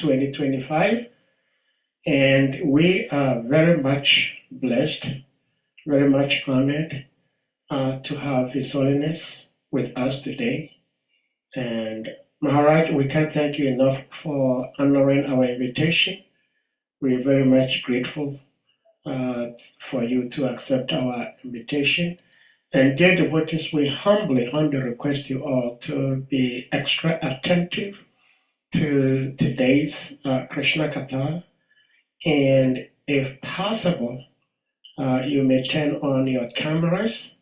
2025. And we are very much blessed, very much honored to have His Holiness with us today. And Maharaj, we can't thank you enough for honoring our invitation. We're very much grateful for you to accept our invitation. And dear devotees, we humbly request you all to be extra attentive to today's Krishna Katha. And if possible, you may turn on your cameras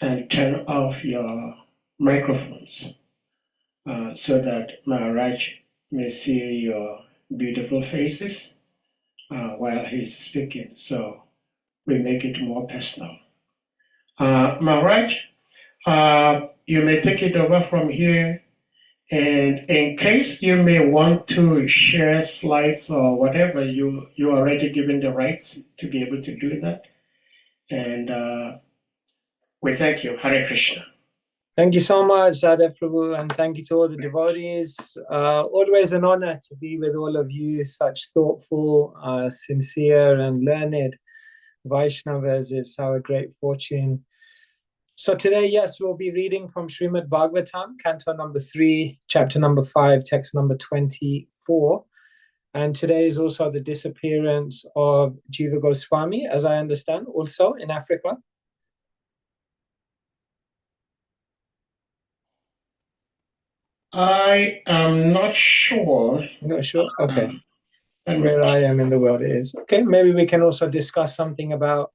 and turn off your microphones so that Maharaj may see your beautiful faces while he's speaking. So we make it more personal. Maharaj, you may take it over from here. And in case you may want to share slides or whatever, you already given the rights to be able to do that. And we thank you. Hare Krishna. Thank you so much, Sada Prabhu, and thank you to all the devotees. Always an honor to be with all of you, such thoughtful, sincere, and learned Vaishnavas. It's our great fortune. So today, yes, we'll be reading from Srimad Bhagavatam, Canto number 3, chapter number 5, text number 24. And today is also the disappearance of Jiva Goswami, as I understand, also in Africa. I am not sure. Not sure? Okay. Where I am in the world it is. Okay, maybe we can also discuss something about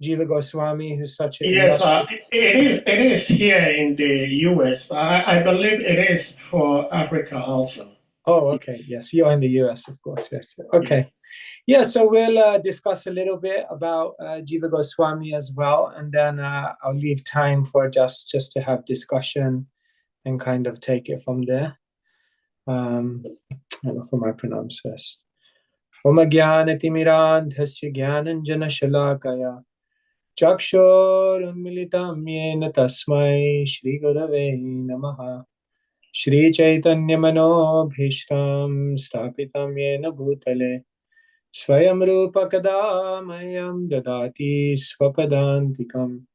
Jiva Goswami, who's such a... Yes, it is here in the US. I believe it is for Africa also. Oh, okay. Yes, you're in the US, of course. Yes. Okay. Yeah, so we'll discuss a little bit about Jiva Goswami as well, and then I'll leave time for just to have discussion and kind of take it from there. I don't know for my pronounces. Om Jnanatimirandhasya Jnananjana Shalakaya Chakshur Unmilitam Yena Tasmai Shri Gurave Namaha Shri Chaitanya Mano Bhishtam Stapitam Yena Bhutale Swayam Rupa Kadamayam Dadati Swapadantikam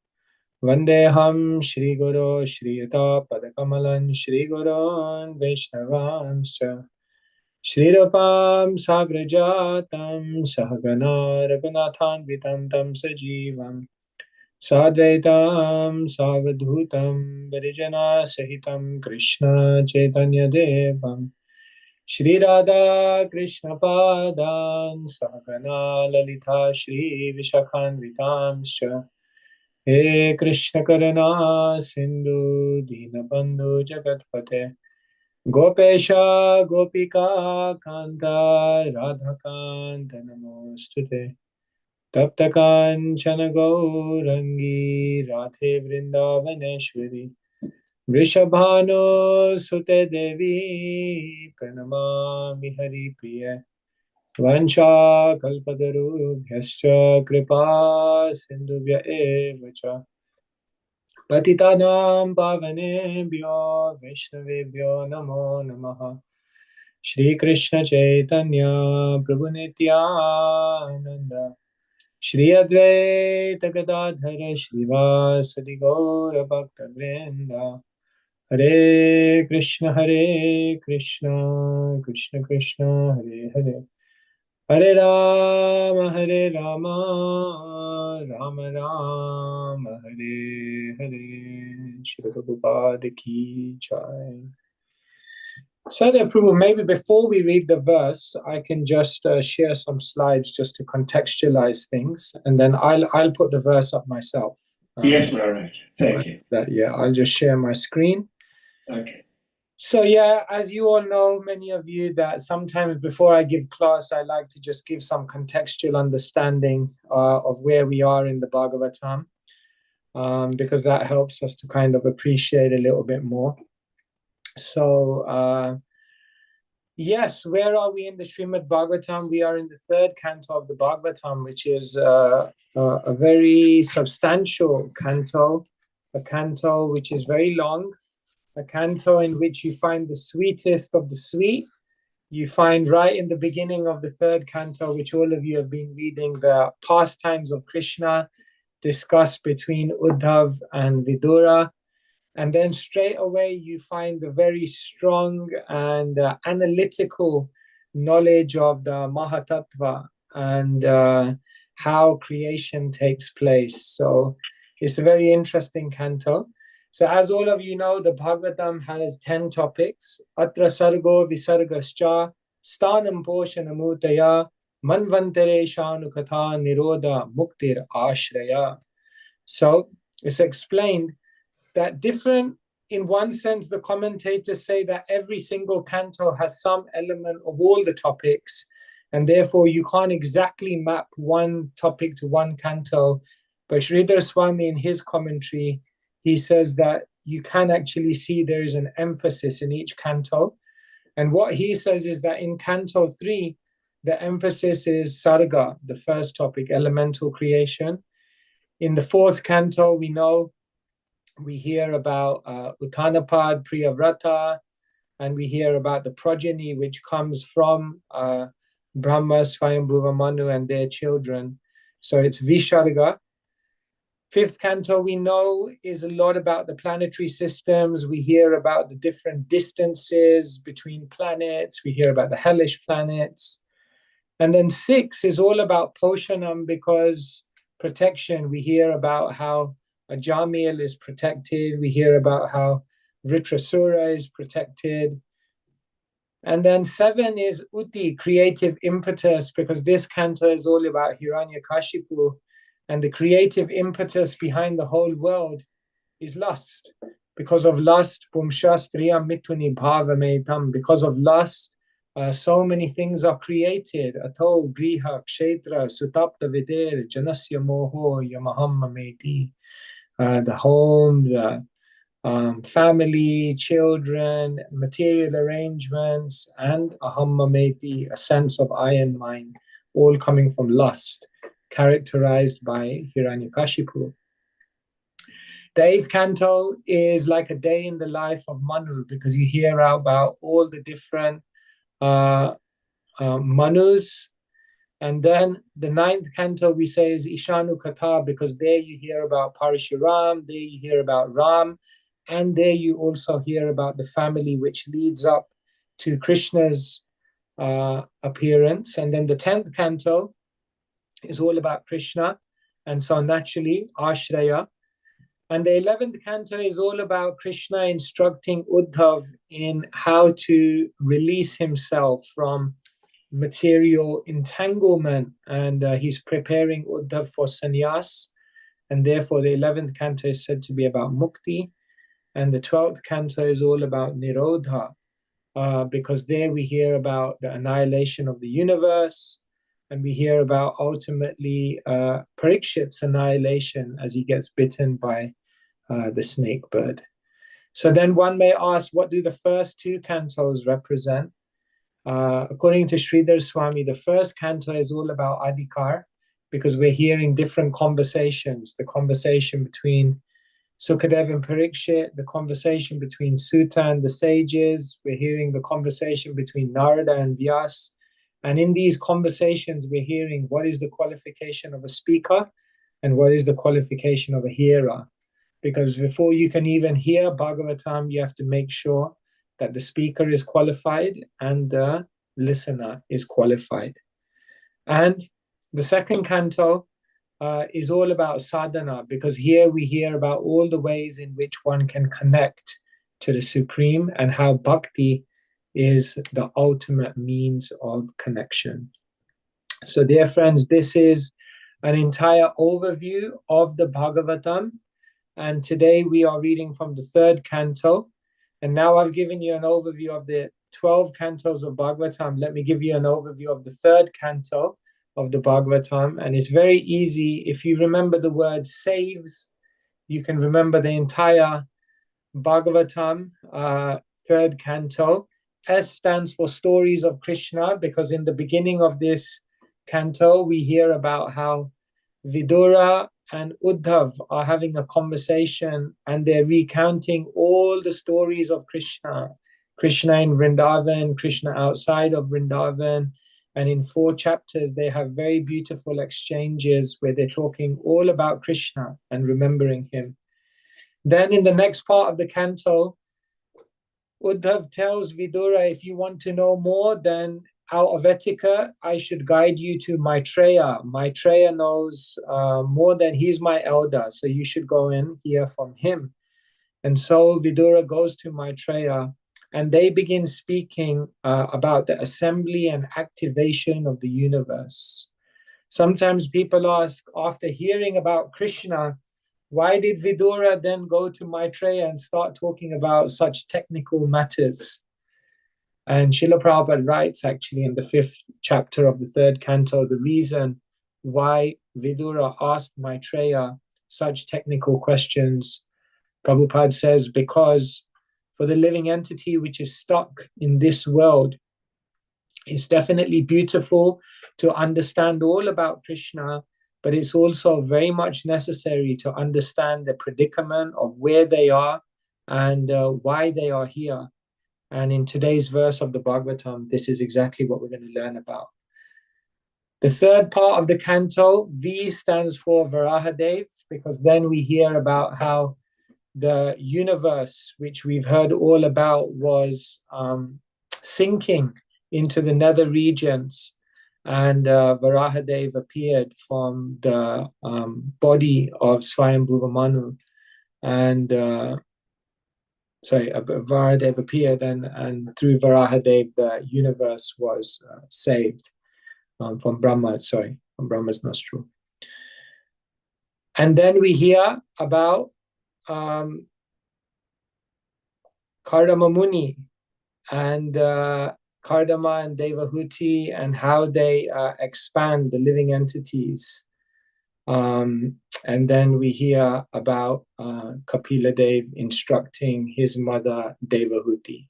Vandeham Shri Guru Shri Yata Padakamalan Shri Gurun Vaishnavanscha Shri Rupam Sagrajatam Sahagana Raghunathan Vitam Tam Sajivam Sadvaitam Savadhutam Varijana Sahitam Krishna Chaitanya Devam Shri Radha Krishna Padan Sahagana Lalita Shri Vishakhan Vitamscha He Krishna Karana Sindhu Dinabandhu Jagatpate Gopesha Gopika Kanta Radhakanta Namostute Taptakanchana Gaurangi Radhe Vrindavaneshwari Vrishabhano Sute Devi Pranamami Hari Priya Vancha Kalpatarubhyascha Kripa Sindhubhya Evacha Patitanam Pavanebhyo Vaishnavebhyo Namo Namaha Shri Krishna Chaitanya Prabhu Nityananda Shri Advaita Gadadhara Shrivasadi Gaura Bhakta Vrinda Hare Krishna Krishna Krishna Hare Hare Hare Rama Rama Rama Hare Hare Shri Prabhupada Ki Jai. Sadhya Prabhu, maybe before we read the verse, I can just share some slides just to contextualize things, and then I'll put the verse up myself. Yes, Maharaj. Thank you. Yeah, I'll just share my screen. Okay. So yeah, as you all know, many of you, that sometimes before I give class, I like to just give some contextual understanding of where we are in the Bhagavatam, because that helps us to kind of appreciate a little bit more. So yes, where are we in the Srimad Bhagavatam? We are in the 3rd canto of the Bhagavatam, which is a very substantial canto, a canto which is very long, a canto in which you find the sweetest of the sweet, you find right in the beginning of the third canto, which all of you have been reading, the pastimes of Krishna discussed between Uddhav and Vidura. And then straight away, you find the very strong and analytical knowledge of the Mahatattva and how creation takes place. So it's a very interesting canto. So as all of you know, the Bhagavatam has 10 topics. Atra sargo visargascha stanam poshanamutaya manvantere shanukatha nirodha muktir ashraya. So it's explained that different, in one sense, the commentators say that every single canto has some element of all the topics, and therefore you can't exactly map one topic to one canto. But Sridhar Swami, in his commentary, he says that you can actually see there is an emphasis in each canto. And what he says is that in Canto 3, the emphasis is Sarga, the first topic, elemental creation. In the fourth canto, we hear about Uttanapad, Priyavrata, and we hear about the progeny which comes from Brahma, Swayambhuva Manu, and their children. So it's Visharga. Fifth canto, we know, is a lot about the planetary systems. We hear about the different distances between planets. We hear about the hellish planets. And then six is all about Poshanam, because protection. We hear about how Ajamil is protected. We hear about how Vritrasura is protected. And then seven is Uti, creative impetus, because this canto is all about Hiranyakashipu. And the creative impetus behind the whole world is lust. Because of lust, Pumshastriya Mituni Bhavametam, because of lust, so many things are created. Ato, Griha, Kshetra, Sutapta Vider, Janasya Moho, Yamahamma Meti. The home, the family, children, material arrangements, and ahammameti, a sense of I and mine, all coming from lust, characterized by Hiranyakashipu. The eighth canto is like a day in the life of Manu, because you hear about all the different Manus. And then the ninth canto we say is Ishanu Katha, because there you hear about Parishuram, there you hear about Ram, and there you also hear about the family which leads up to Krishna's appearance. And then the 10th canto is all about Krishna, and so naturally Ashraya. And the 11th canto is all about Krishna instructing Uddhav in how to release himself from material entanglement, and he's preparing Uddhav for sannyas, and therefore the 11th canto is said to be about mukti, and the 12th canto is all about nirodha, because there we hear about the annihilation of the universe, and we hear about ultimately Parikshit's annihilation as he gets bitten by the snake bird. So then one may ask, what do the first two cantos represent? According to Sridhar Swami, the first canto is all about Adhikar, because we're hearing different conversations, the conversation between Sukadev and Parikshit, the conversation between Sutta and the sages, we're hearing the conversation between Narada and Vyas. And in these conversations, we're hearing what is the qualification of a speaker and what is the qualification of a hearer. Because before you can even hear Bhagavatam, you have to make sure that the speaker is qualified and the listener is qualified. And the second canto is all about sadhana, because here we hear about all the ways in which one can connect to the Supreme and how bhakti is the ultimate means of connection. So dear friends, this is an entire overview of the Bhagavatam. And today we are reading from the third canto. And now I've given you an overview of the 12 cantos of Bhagavatam. Let me give you an overview of the third canto of the Bhagavatam. And it's very easy. If you remember the word saves, you can remember the entire Bhagavatam, third canto. S stands for stories of Krishna, because in the beginning of this canto, we hear about how Vidura and Uddhav are having a conversation, and they're recounting all the stories of Krishna. Krishna in Vrindavan, Krishna outside of Vrindavan. And in 4 chapters, they have very beautiful exchanges where they're talking all about Krishna and remembering him. Then in the next part of the canto, Uddhav tells Vidura, if you want to know more, then out of etiquette, I should guide you to Maitreya. Maitreya knows more than he's my elder, so you should go and hear from him. And so Vidura goes to Maitreya, and they begin speaking about the assembly and activation of the universe. Sometimes people ask, after hearing about Krishna, why did Vidura then go to Maitreya and start talking about such technical matters? And Srila Prabhupada writes actually in the 5th chapter of the 3rd canto, the reason why Vidura asked Maitreya such technical questions. Prabhupada says, because for the living entity which is stuck in this world, it's definitely beautiful to understand all about Krishna, but it's also very much necessary to understand the predicament of where they are and why they are here. And in today's verse of the Bhagavatam, this is exactly what we're going to learn about. The 3rd part of the canto, V stands for Varahadev, because then we hear about how the universe, which we've heard all about, was sinking into the nether regions, and Varahadev appeared from the body of Swayambhuva Manu, and Varahadev appeared, and through Varahadev the universe was saved from Brahma's nostril. And then we hear about Kardama Muni and Kardama and Devahuti, and how they expand the living entities. And then we hear about Kapila Dev instructing his mother Devahuti.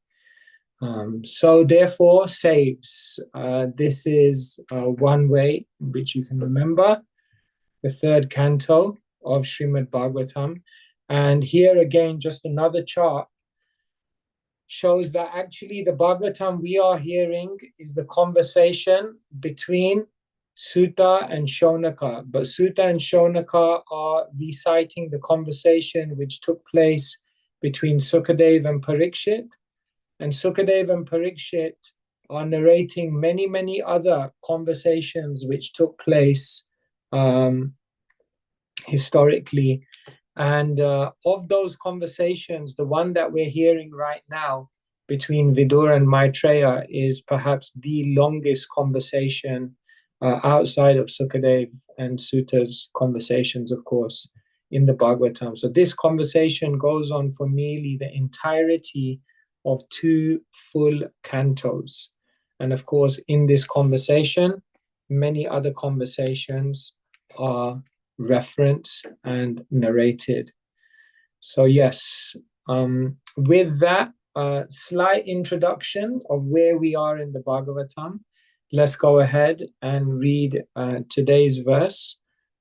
So therefore, saves. This is one way in which you can remember the 3rd canto of Srimad Bhagavatam. And here again, just another chart shows that actually the Bhagavatam we are hearing is the conversation between Sutta and Shaunaka. But Sutta and Shaunaka are reciting the conversation which took place between Sukadev and Parikshit. And Sukadev and Parikshit are narrating many, many other conversations which took place historically. And of those conversations, the one that we're hearing right now between Vidura and Maitreya is perhaps the longest conversation outside of Sukadev and Sutta's conversations, of course, in the Bhagavatam. So this conversation goes on for nearly the entirety of 2 full cantos. And of course, in this conversation, many other conversations are referenced and narrated. So yes, with that slight introduction of where we are in the Bhagavatam, let's go ahead and read today's verse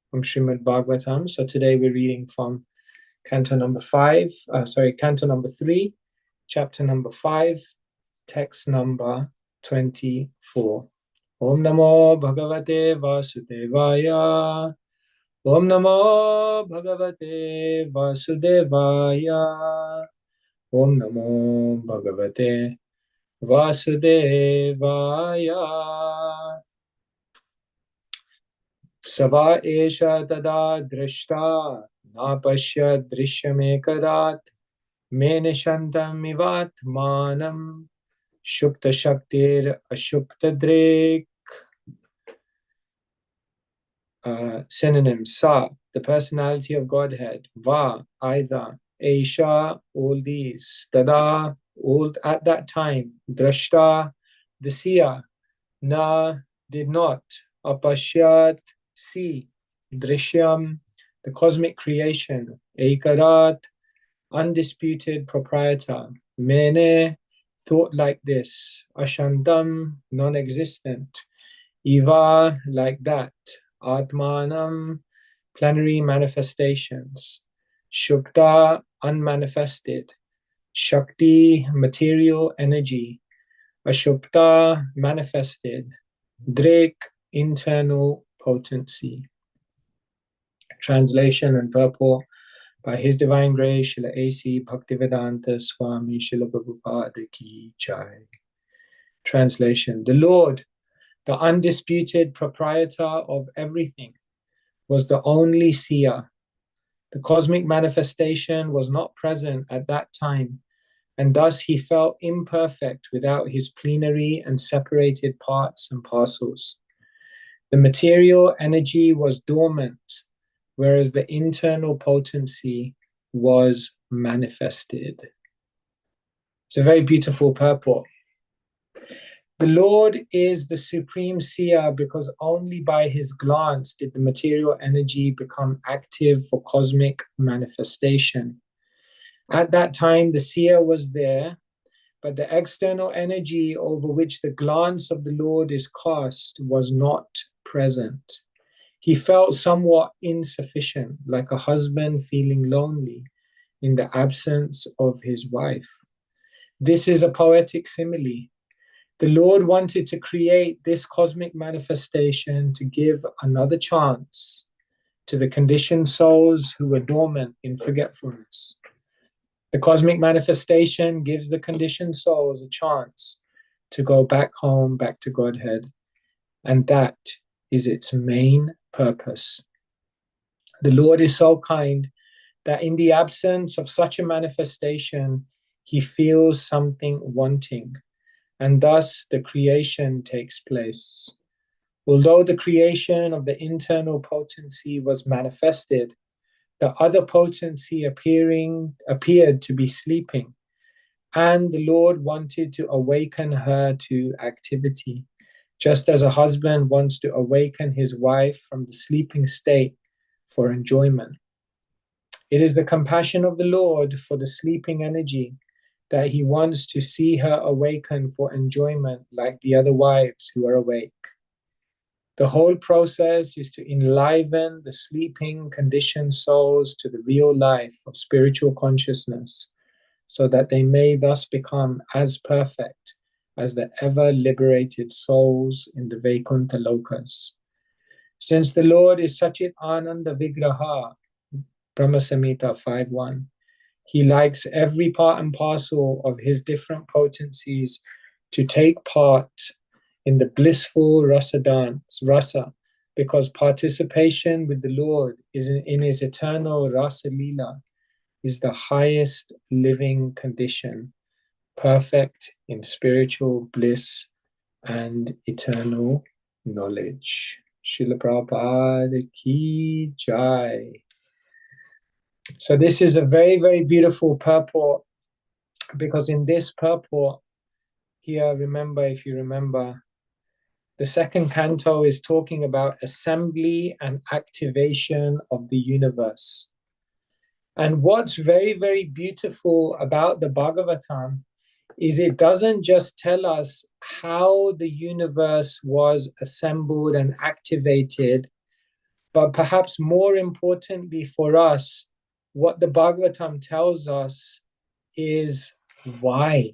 from Srimad Bhagavatam. So today we're reading from canto number 3, chapter number 5, text number 24. Om Namo Bhagavate Vasudevaya. Om Namo Bhagavate Vasudevaya. Om Namo Bhagavate Vasudevaya. Sava esha tada drishta napashya drishyamekadat mene shantam ivatmanam shukta shaktir ashukta drik. Synonym: Sa, the personality of Godhead; Va, either; Esha, all these; Tada, all at that time; Drashta, the seer; Na, did not; Apashyat, see; Drishyam, the cosmic creation; Ekarat, undisputed proprietor; Mene, thought like this; Ashantam, non-existent; Iva, like that; Atmanam, plenary manifestations; Shukta, unmanifested; Shakti, material energy. Ashupta, manifested. Drik, internal potency. Translation and purport by His Divine Grace, Srila A.C. Bhaktivedanta Swami Srila Prabhupada Ki Jai. Translation: the Lord, the undisputed proprietor of everything, was the only seer. The cosmic manifestation was not present at that time, and thus he felt imperfect without his plenary and separated parts and parcels. The material energy was dormant, whereas the internal potency was manifested. It's a very beautiful purport. The Lord is the supreme seer because only by his glance did the material energy become active for cosmic manifestation. At that time, the seer was there, but the external energy over which the glance of the Lord is cast was not present. He felt somewhat insufficient, like a husband feeling lonely in the absence of his wife. This is a poetic simile. The Lord wanted to create this cosmic manifestation to give another chance to the conditioned souls who were dormant in forgetfulness. The cosmic manifestation gives the conditioned souls a chance to go back home, back to Godhead, and that is its main purpose. The Lord is so kind that in the absence of such a manifestation, he feels something wanting, and thus the creation takes place. Although the creation of the internal potency was manifested, the other potency appeared to be sleeping, and the Lord wanted to awaken her to activity, just as a husband wants to awaken his wife from the sleeping state for enjoyment. It is the compassion of the Lord for the sleeping energy that he wants to see her awaken for enjoyment like the other wives who are awake. The whole process is to enliven the sleeping, conditioned souls to the real life of spiritual consciousness, so that they may thus become as perfect as the ever-liberated souls in the Vaikuntha Lokas. Since the Lord is Sachit Ananda Vigraha, Brahma Samhita 5.1, he likes every part and parcel of his different potencies to take part in the blissful rasa dance, rasa, because participation with the Lord is in his eternal rasa lila is the highest living condition, perfect in spiritual bliss and eternal knowledge. Srila Prabhupada Ki Jai. So this is a very, very beautiful purport, because in this purport here, remember, if you remember, the second canto is talking about assembly and activation of the universe. And what's very, very beautiful about the Bhagavatam is it doesn't just tell us how the universe was assembled and activated, but perhaps more importantly for us, what the Bhagavatam tells us is why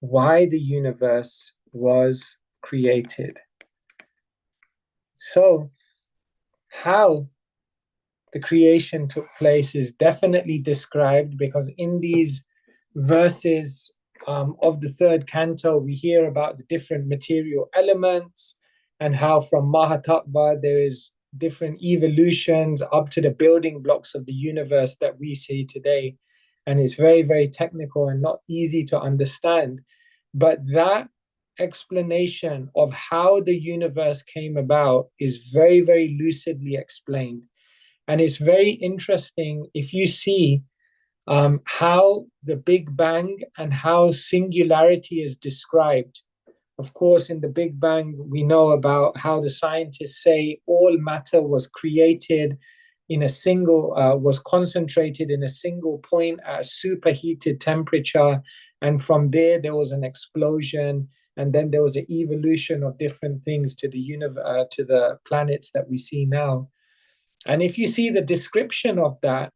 the universe was created. So, how the creation took place is definitely described, because in these verses of the third canto, we hear about the different material elements and how from Mahatattva there is different evolutions up to the building blocks of the universe that we see today. And it's very, very technical and not easy to understand. But that explanation of how the universe came about is very, very lucidly explained. And it's very interesting if you see how the Big Bang and how singularity is described. Of course, in the Big Bang, we know about how the scientists say all matter was created in a single, was concentrated in a single point at a superheated temperature. And from there was an explosion. And then there was an evolution of different things to the universe, to the planets that we see now. And if you see the description of that,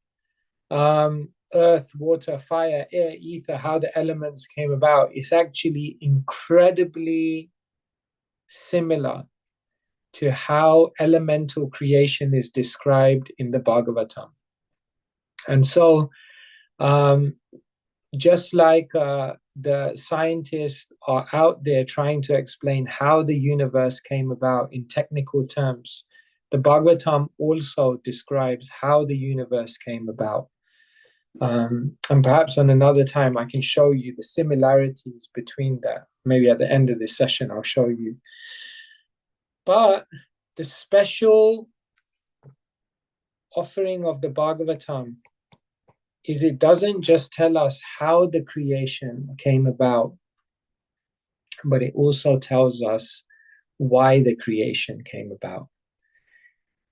earth, water, fire, air, ether, how the elements came about, is actually incredibly similar to how elemental creation is described in the Bhagavatam. And so, just like the scientists are out there trying to explain how the universe came about in technical terms, the Bhagavatam also describes how the universe came about. And perhaps on another time I can show you the similarities between that. Maybe at the end of this session I'll show you. But the special offering of the Bhagavatam is it doesn't just tell us how the creation came about, but it also tells us why the creation came about.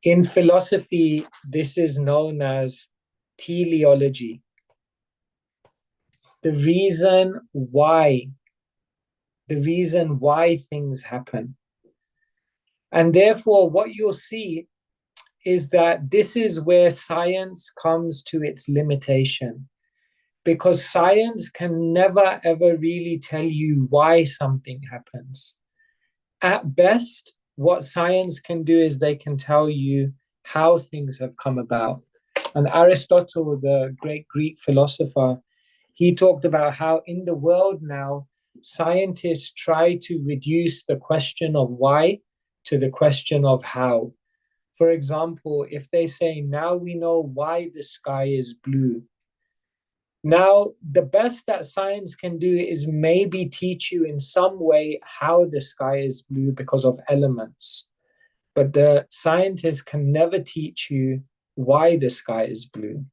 In philosophy, this is known as teleology. The reason why things happen. And therefore, what you'll see is that this is where science comes to its limitation, because science can never ever really tell you why something happens. At best, what science can do is they can tell you how things have come about. And Aristotle, the great Greek philosopher, he talked about how in the world now, scientists try to reduce the question of why to the question of how. For example, if they say, now we know why the sky is blue. Now, the best that science can do is maybe teach you in some way how the sky is blue because of elements. But the scientists can never teach you why the sky is blue,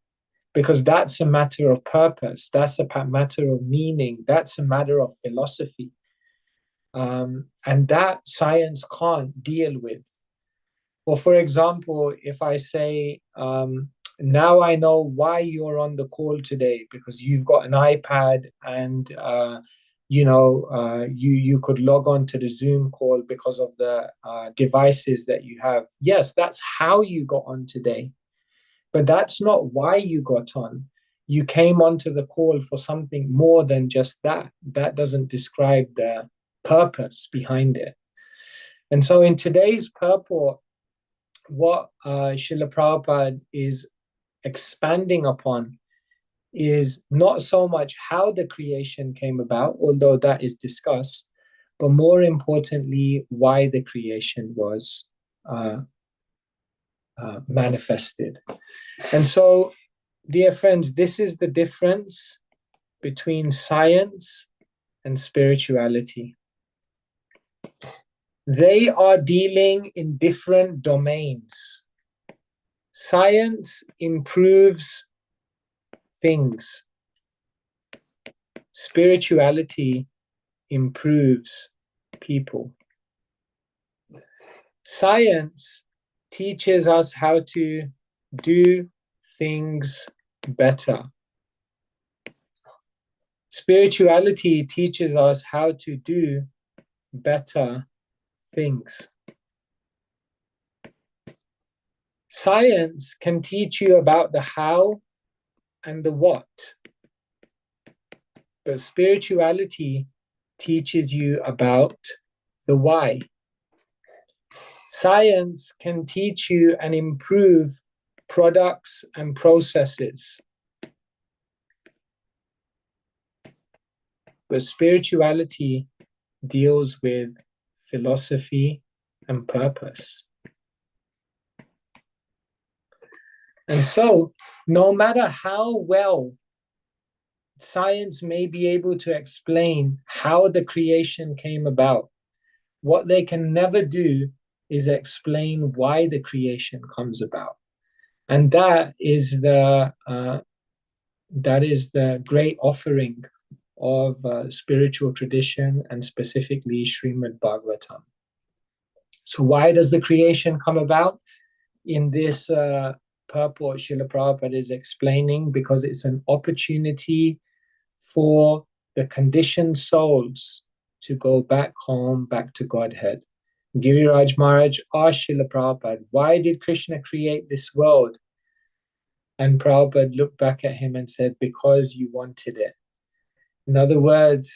because that's a matter of purpose. That's a matter of meaning. That's a matter of philosophy. And that science can't deal with. Well, for example, if I say, now I know why you're on the call today, because you've got an iPad and you could log on to the Zoom call because of the devices that you have. Yes, that's how you got on today. But that's not why you got on. You came onto the call for something more than just that. That doesn't describe the purpose behind it. And so in today's purport, what Srila Prabhupada is expanding upon is not so much how the creation came about, although that is discussed, but more importantly, why the creation was manifested. And so, dear friends, this is the difference between science and spirituality. They are dealing in different domains. Science improves things. Spirituality improves people. Science teaches us how to do things better. Spirituality teaches us how to do better things. Science can teach you about the how and the what, but spirituality teaches you about the why. Science can teach you and improve products and processes, but spirituality deals with philosophy and purpose. And so, no matter how well science may be able to explain how the creation came about, what they can never do is explain why the creation comes about. And that is the great offering of spiritual tradition, and specifically Srimad Bhagavatam. So why does the creation come about? In this purport, Srila Prabhupada is explaining because it's an opportunity for the conditioned souls to go back home, back to Godhead. Giriraj Maharaj asked Srila Prabhupada, why did Krishna create this world? And Prabhupada looked back at him and said, because you wanted it. In other words,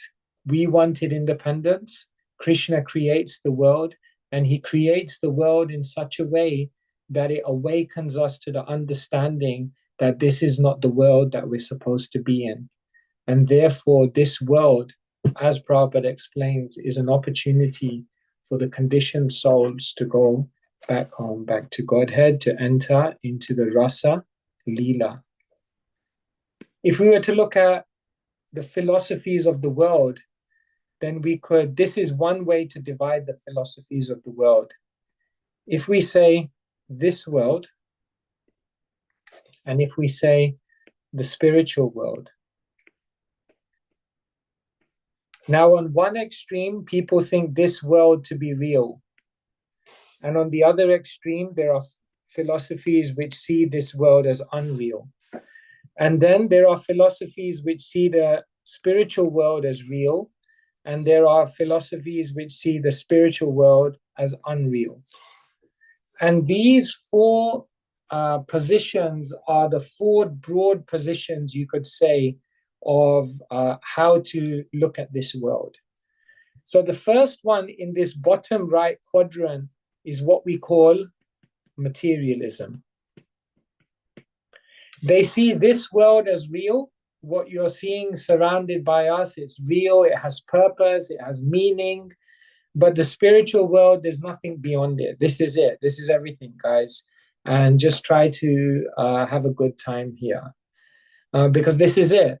we wanted independence. Krishna creates the world, and he creates the world in such a way that it awakens us to the understanding that this is not the world that we're supposed to be in. And therefore, this world, as Prabhupada explains, is an opportunity for the conditioned souls to go back home, back to Godhead, to enter into the rasa lila. If we were to look at the philosophies of the world, then this is one way to divide the philosophies of the world. If we say this world, and if we say the spiritual world. Now, on one extreme, people think this world to be real. And on the other extreme, there are philosophies which see this world as unreal. And then there are philosophies which see the spiritual world as real. And there are philosophies which see the spiritual world as unreal. And these four positions are the four broad positions, you could say, of how to look at this world. So the first one in this bottom right quadrant is what we call materialism. They see this world as real. What you're seeing surrounded by us, it's real, it has purpose, it has meaning. But the spiritual world, there's nothing beyond it. This is it. This is everything, guys. And just try to have a good time here. Because this is it.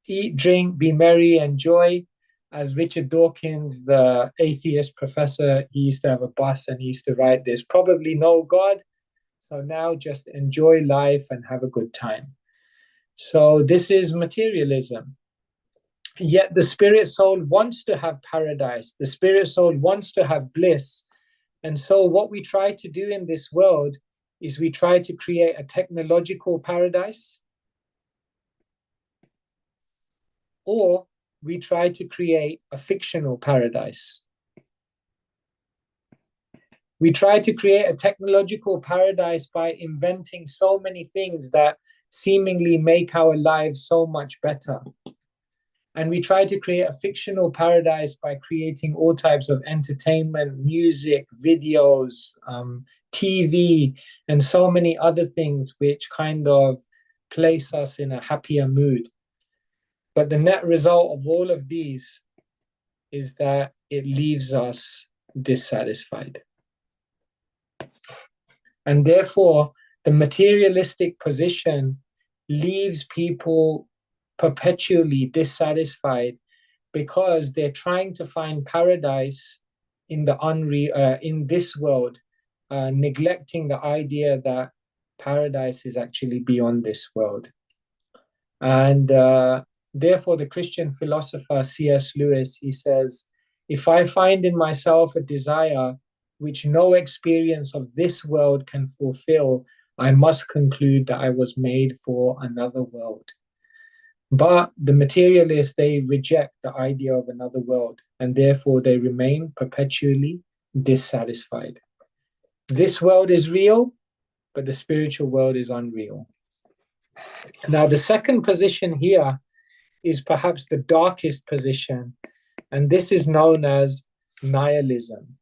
Eat, drink, be merry, enjoy. As Richard Dawkins, the atheist professor, he used to have a bus and he used to write, there's probably no God. So now just enjoy life and have a good time. So this is materialism. Yet the spirit soul wants to have paradise. The spirit soul wants to have bliss. And so what we try to do in this world is we try to create a technological paradise, or we try to create a fictional paradise. We try to create a technological paradise by inventing so many things that seemingly make our lives so much better. And we try to create a fictional paradise by creating all types of entertainment, music, videos, TV, and so many other things which kind of place us in a happier mood. But the net result of all of these is that it leaves us dissatisfied. And therefore, the materialistic position leaves people perpetually dissatisfied because they're trying to find paradise in the in this world, neglecting the idea that paradise is actually beyond this world. And therefore, the Christian philosopher C.S. Lewis, he says, if I find in myself a desire which no experience of this world can fulfill, I must conclude that I was made for another world. But the materialists, they reject the idea of another world, and therefore they remain perpetually dissatisfied. This world is real, but the spiritual world is unreal. Now, the second position here is perhaps the darkest position, and this is known as nihilism.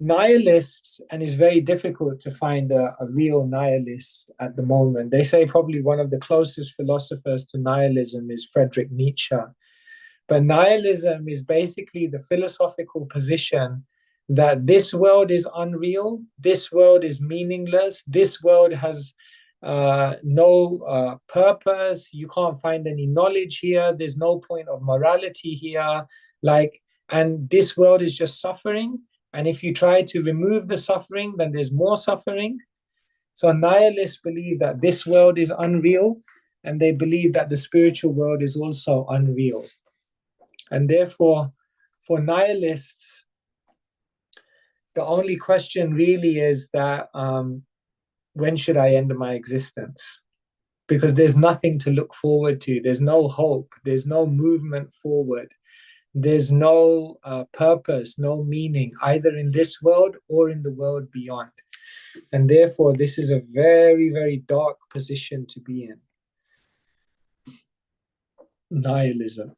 Nihilists, and it's very difficult to find a real nihilist at the moment. They say probably one of the closest philosophers to nihilism is Friedrich Nietzsche. But nihilism is basically the philosophical position that this world is unreal, this world is meaningless, this world has no purpose, you can't find any knowledge here, there's no point of morality here, and this world is just suffering. And if you try to remove the suffering, then there's more suffering. So nihilists believe that this world is unreal, and they believe that the spiritual world is also unreal. And therefore, for nihilists, the only question really is that when should I end my existence? Because there's nothing to look forward to. There's no hope. There's no movement forward. There's no purpose, no meaning, either in this world or in the world beyond. And therefore, this is a very, very dark position to be in. Nihilism.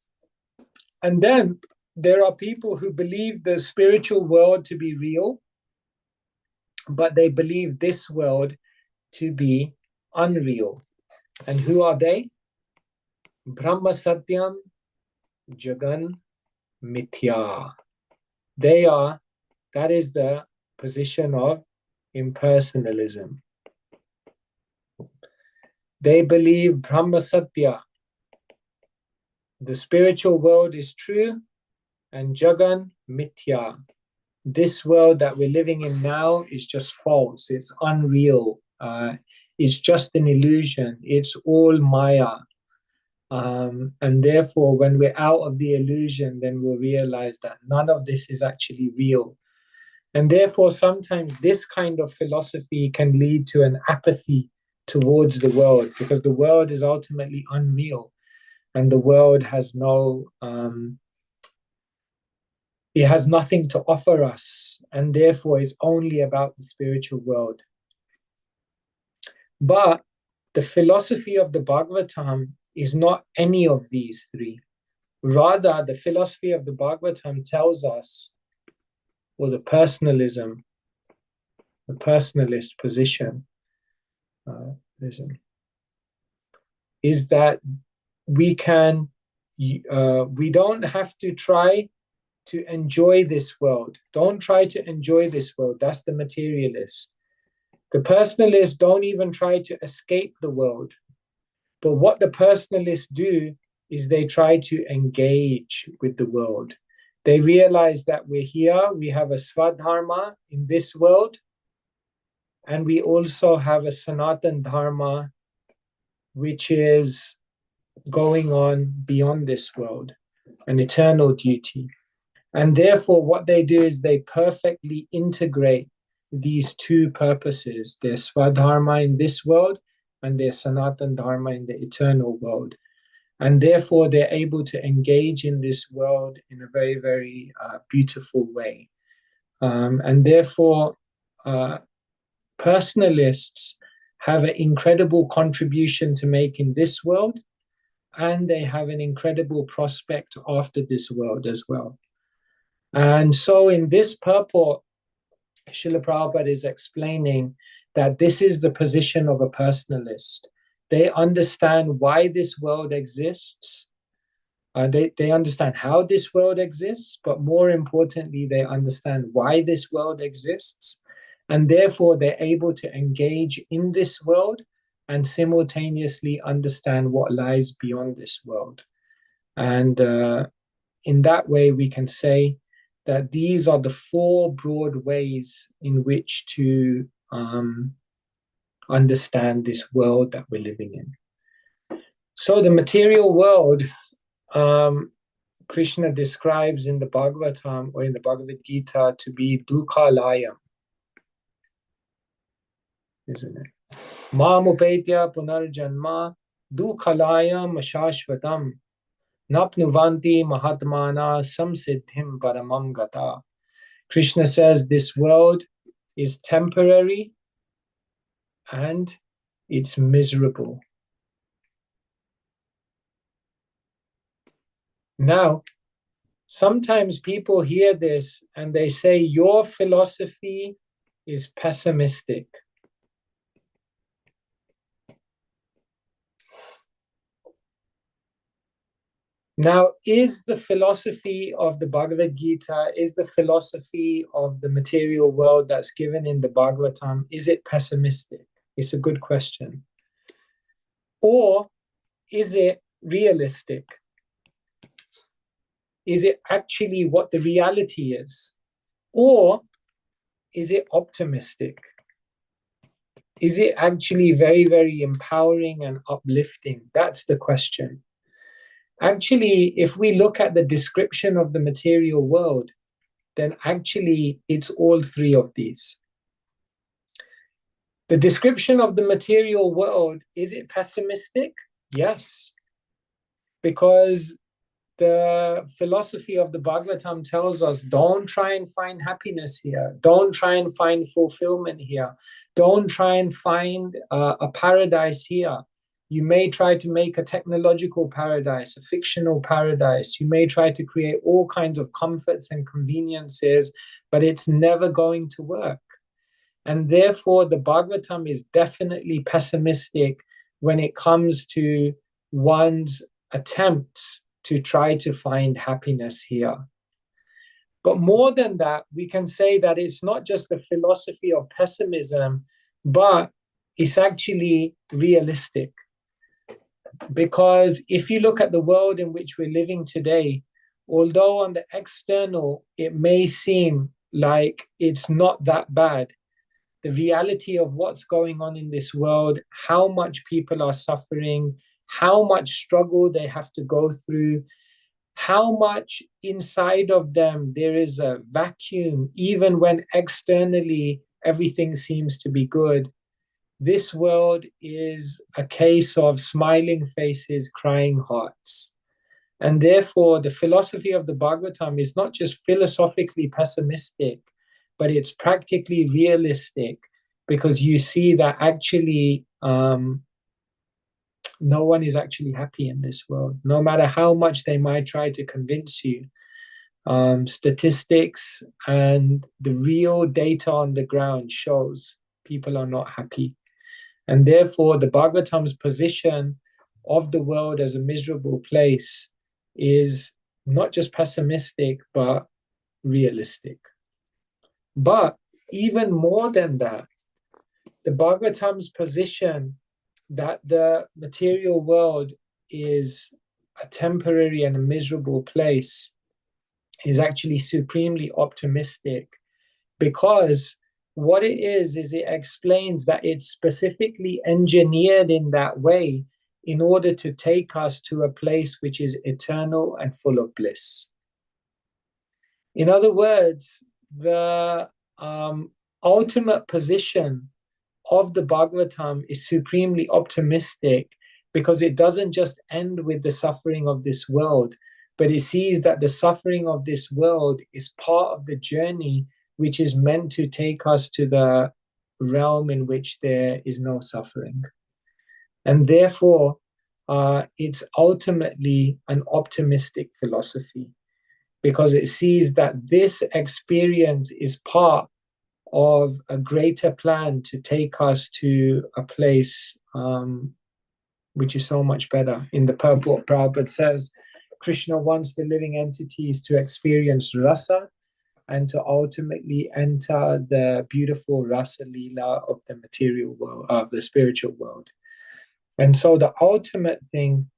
And then there are people who believe the spiritual world to be real, but they believe this world to be unreal. And who are they? Brahma Satyam, Jagan Mithya. That is the position of impersonalism. They believe Brahma Satya, the spiritual world is true, and Jagan Mithya, this world that we're living in now is just false, it's unreal, it's just an illusion, it's all Maya. And therefore, when we're out of the illusion, then we'll realize that none of this is actually real. And therefore, sometimes this kind of philosophy can lead to an apathy towards the world, because the world is ultimately unreal, and the world has it has nothing to offer us, and therefore is only about the spiritual world. But the philosophy of the Bhagavatam is not any of these three. Rather, the philosophy of the Bhagavatam tells us, or the personalism, the personalist position, is that we don't have to try to enjoy this world. Don't try to enjoy this world. That's the materialist. The personalists don't even try to escape the world. But what the personalists do is they try to engage with the world. They realize that we're here, we have a Swadharma in this world, and we also have a Sanatan Dharma, which is going on beyond this world, an eternal duty. And therefore, what they do is they perfectly integrate these two purposes, their Swadharma in this world and their Sanatan Dharma in the eternal world. And therefore, they're able to engage in this world in a very, very beautiful way. And therefore, personalists have an incredible contribution to make in this world, and they have an incredible prospect after this world as well. And so in this purport, Srila Prabhupada is explaining that this is the position of a personalist. They understand why this world exists. They understand how this world exists, but more importantly, they understand why this world exists. And therefore, they're able to engage in this world and simultaneously understand what lies beyond this world. And in that way, we can say that these are the four broad ways in which to understand this world that we're living in. So the material world, Krishna describes in the Bhagavatam or in the Bhagavad Gita to be dukhalayam, isn't it? Mamupetya punarjanma dukhalayam ashashvatam napnuvanti mahatmana samsiddhim paramam gata. Krishna says this world is temporary and it's miserable. Now, sometimes people hear this and they say, your philosophy is pessimistic. Now, is the philosophy of the Bhagavad Gita, is the philosophy of the material world that's given in the Bhagavatam, is it pessimistic? It's a good question. Or is it realistic? Is it actually what the reality is? Or is it optimistic? Is it actually very, very empowering and uplifting? That's the question. Actually, if we look at the description of the material world, then actually it's all three of these. The description of the material world, is it pessimistic? Yes. Because the philosophy of the Bhagavatam tells us, don't try and find happiness here. Don't try and find fulfillment here. Don't try and find a paradise here. You may try to make a technological paradise, a fictional paradise. You may try to create all kinds of comforts and conveniences, but it's never going to work. And therefore, the Bhagavatam is definitely pessimistic when it comes to one's attempts to try to find happiness here. But more than that, we can say that it's not just the philosophy of pessimism, but it's actually realistic. Because if you look at the world in which we're living today, although on the external, it may seem like it's not that bad, the reality of what's going on in this world, how much people are suffering, how much struggle they have to go through, how much inside of them there is a vacuum, even when externally everything seems to be good. This world is a case of smiling faces, crying hearts. And therefore, the philosophy of the Bhagavatam is not just philosophically pessimistic, but it's practically realistic, because you see that actually no one is actually happy in this world, no matter how much they might try to convince you. Statistics and the real data on the ground shows people are not happy. And therefore, the Bhagavatam's position of the world as a miserable place is not just pessimistic, but realistic. But even more than that, the Bhagavatam's position that the material world is a temporary and a miserable place is actually supremely optimistic, because what it is it explains that it's specifically engineered in that way in order to take us to a place which is eternal and full of bliss. In other words, the ultimate position of the Bhagavatam is supremely optimistic, because it doesn't just end with the suffering of this world, but it sees that the suffering of this world is part of the journey which is meant to take us to the realm in which there is no suffering. And therefore, it's ultimately an optimistic philosophy, because it sees that this experience is part of a greater plan to take us to a place which is so much better. In the purport, Prabhupada says, Krishna wants the living entities to experience rasa and to ultimately enter the beautiful rasa lila of the material world, of the spiritual world. And so the ultimate thing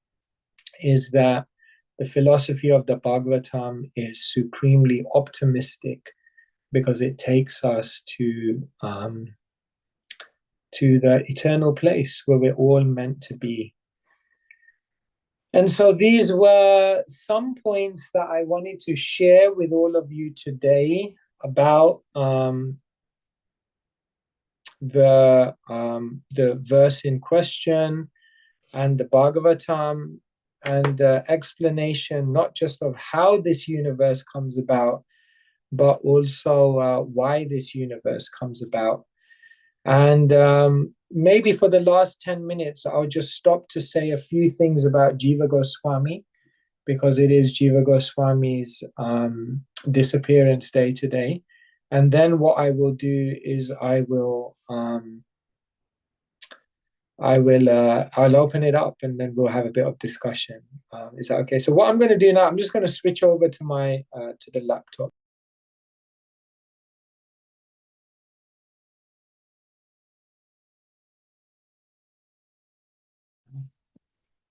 is that the philosophy of the Bhagavatam is supremely optimistic, because it takes us to the eternal place where we're all meant to be. And so these were some points that I wanted to share with all of you today about the verse in question and the Bhagavatam, and the explanation not just of how this universe comes about, but also why this universe comes about. And maybe for the last 10 minutes, I'll just stop to say a few things about Jiva Goswami, because it is Jiva Goswami's disappearance day today. And then what I will do is I'll open it up, and then we'll have a bit of discussion. Is that okay? So what I'm going to do now, I'm just going to switch over to my to the laptop.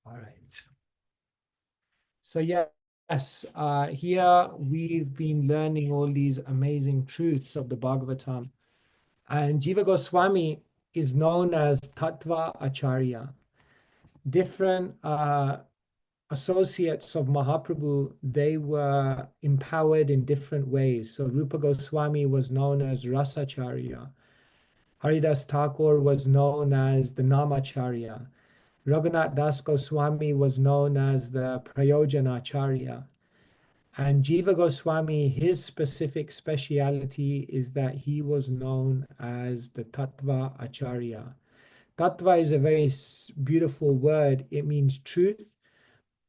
All right. So yes, here we've been learning all these amazing truths of the Bhagavatam. And Jiva Goswami is known as Tattva Acharya. Different associates of Mahaprabhu, they were empowered in different ways. So Rupa Goswami was known as Rasacharya. Haridas Thakur was known as the Namacharya. Raghunath Das Goswami was known as the Prayojanacharya. And Jiva Goswami, his specific speciality is that he was known as the Tattva Acharya. Tattva is a very beautiful word. It means truth,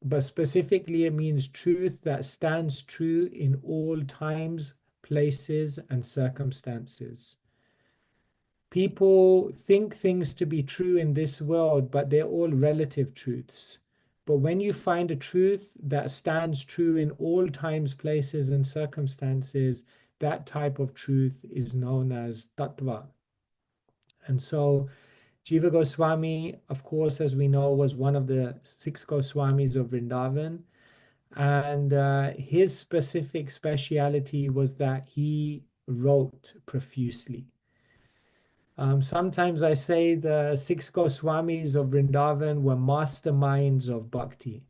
but specifically it means truth that stands true in all times, places, and circumstances. People think things to be true in this world, but they're all relative truths. But when you find a truth that stands true in all times, places, and circumstances, that type of truth is known as tattva. And so Jiva Goswami, of course, as we know, was one of the 6 Goswamis of Vrindavan. And his specific speciality was that he wrote profusely. Sometimes I say the 6 Goswamis of Vrindavan were masterminds of bhakti.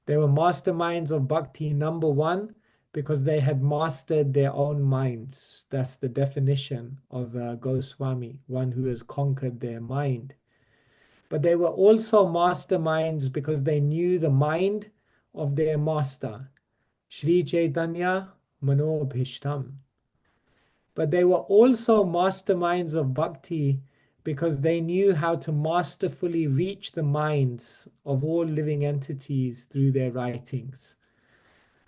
They were masterminds of bhakti, number one, because they had mastered their own minds. That's the definition of a Goswami, one who has conquered their mind. But they were also masterminds because they knew the mind of their master, Sri Chaitanya Manobhishtam. But they were also masterminds of bhakti because they knew how to masterfully reach the minds of all living entities through their writings.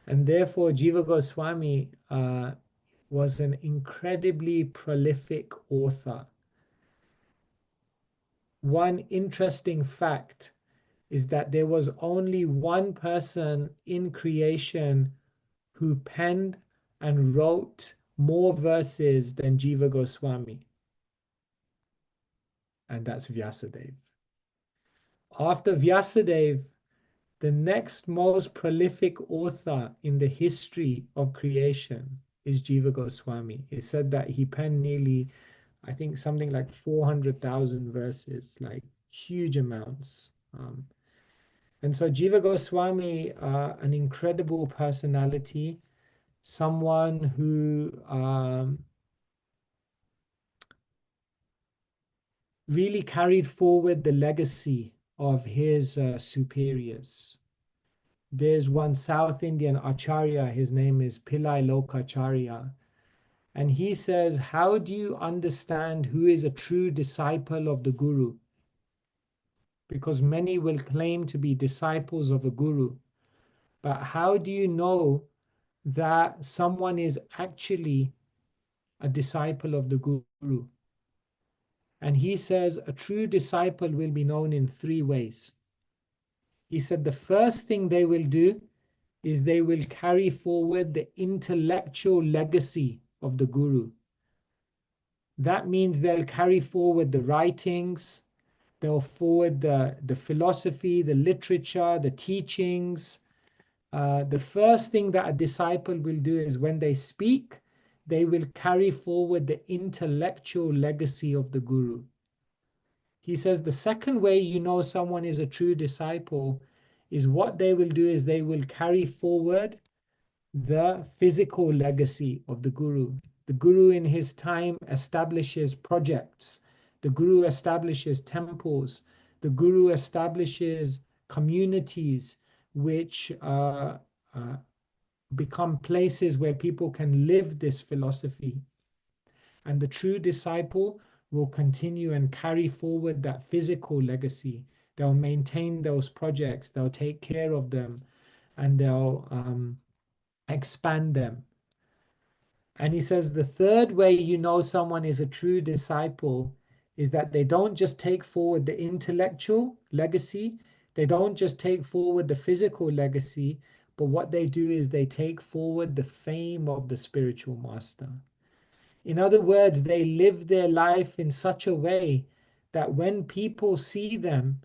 And therefore, Jiva Goswami was an incredibly prolific author. One interesting fact is that there was only one person in creation who penned and wrote more verses than Jiva Goswami, and that's Vyasadeva. After Vyasadeva, the next most prolific author in the history of creation is Jiva Goswami. It's said that he penned nearly, I think, something like 400,000 verses, like huge amounts. And so Jiva Goswami, an incredible personality, someone who really carried forward the legacy of his superiors. There's one South Indian Acharya, his name is Pillai Lokacharya, and he says, how do you understand who is a true disciple of the Guru? Because many will claim to be disciples of a Guru, but how do you know that someone is actually a disciple of the Guru? And he says a true disciple will be known in 3 ways. He said the first thing they will do is they will carry forward the intellectual legacy of the Guru. That means they'll carry forward the writings, they'll forward the philosophy, the literature, the teachings. The first thing that a disciple will do is when they speak, they will carry forward the intellectual legacy of the Guru. He says the second way you know someone is a true disciple is what they will do is they will carry forward the physical legacy of the Guru. The Guru in his time establishes projects. The Guru establishes temples. The Guru establishes communities which become places where people can live this philosophy. And the true disciple will continue and carry forward that physical legacy. They'll maintain those projects, they'll take care of them, and they'll expand them. And he says the third way you know someone is a true disciple is that they don't just take forward the intellectual legacy, they don't just take forward the physical legacy, but what they do is they take forward the fame of the spiritual master. In other words, they live their life in such a way that when people see them,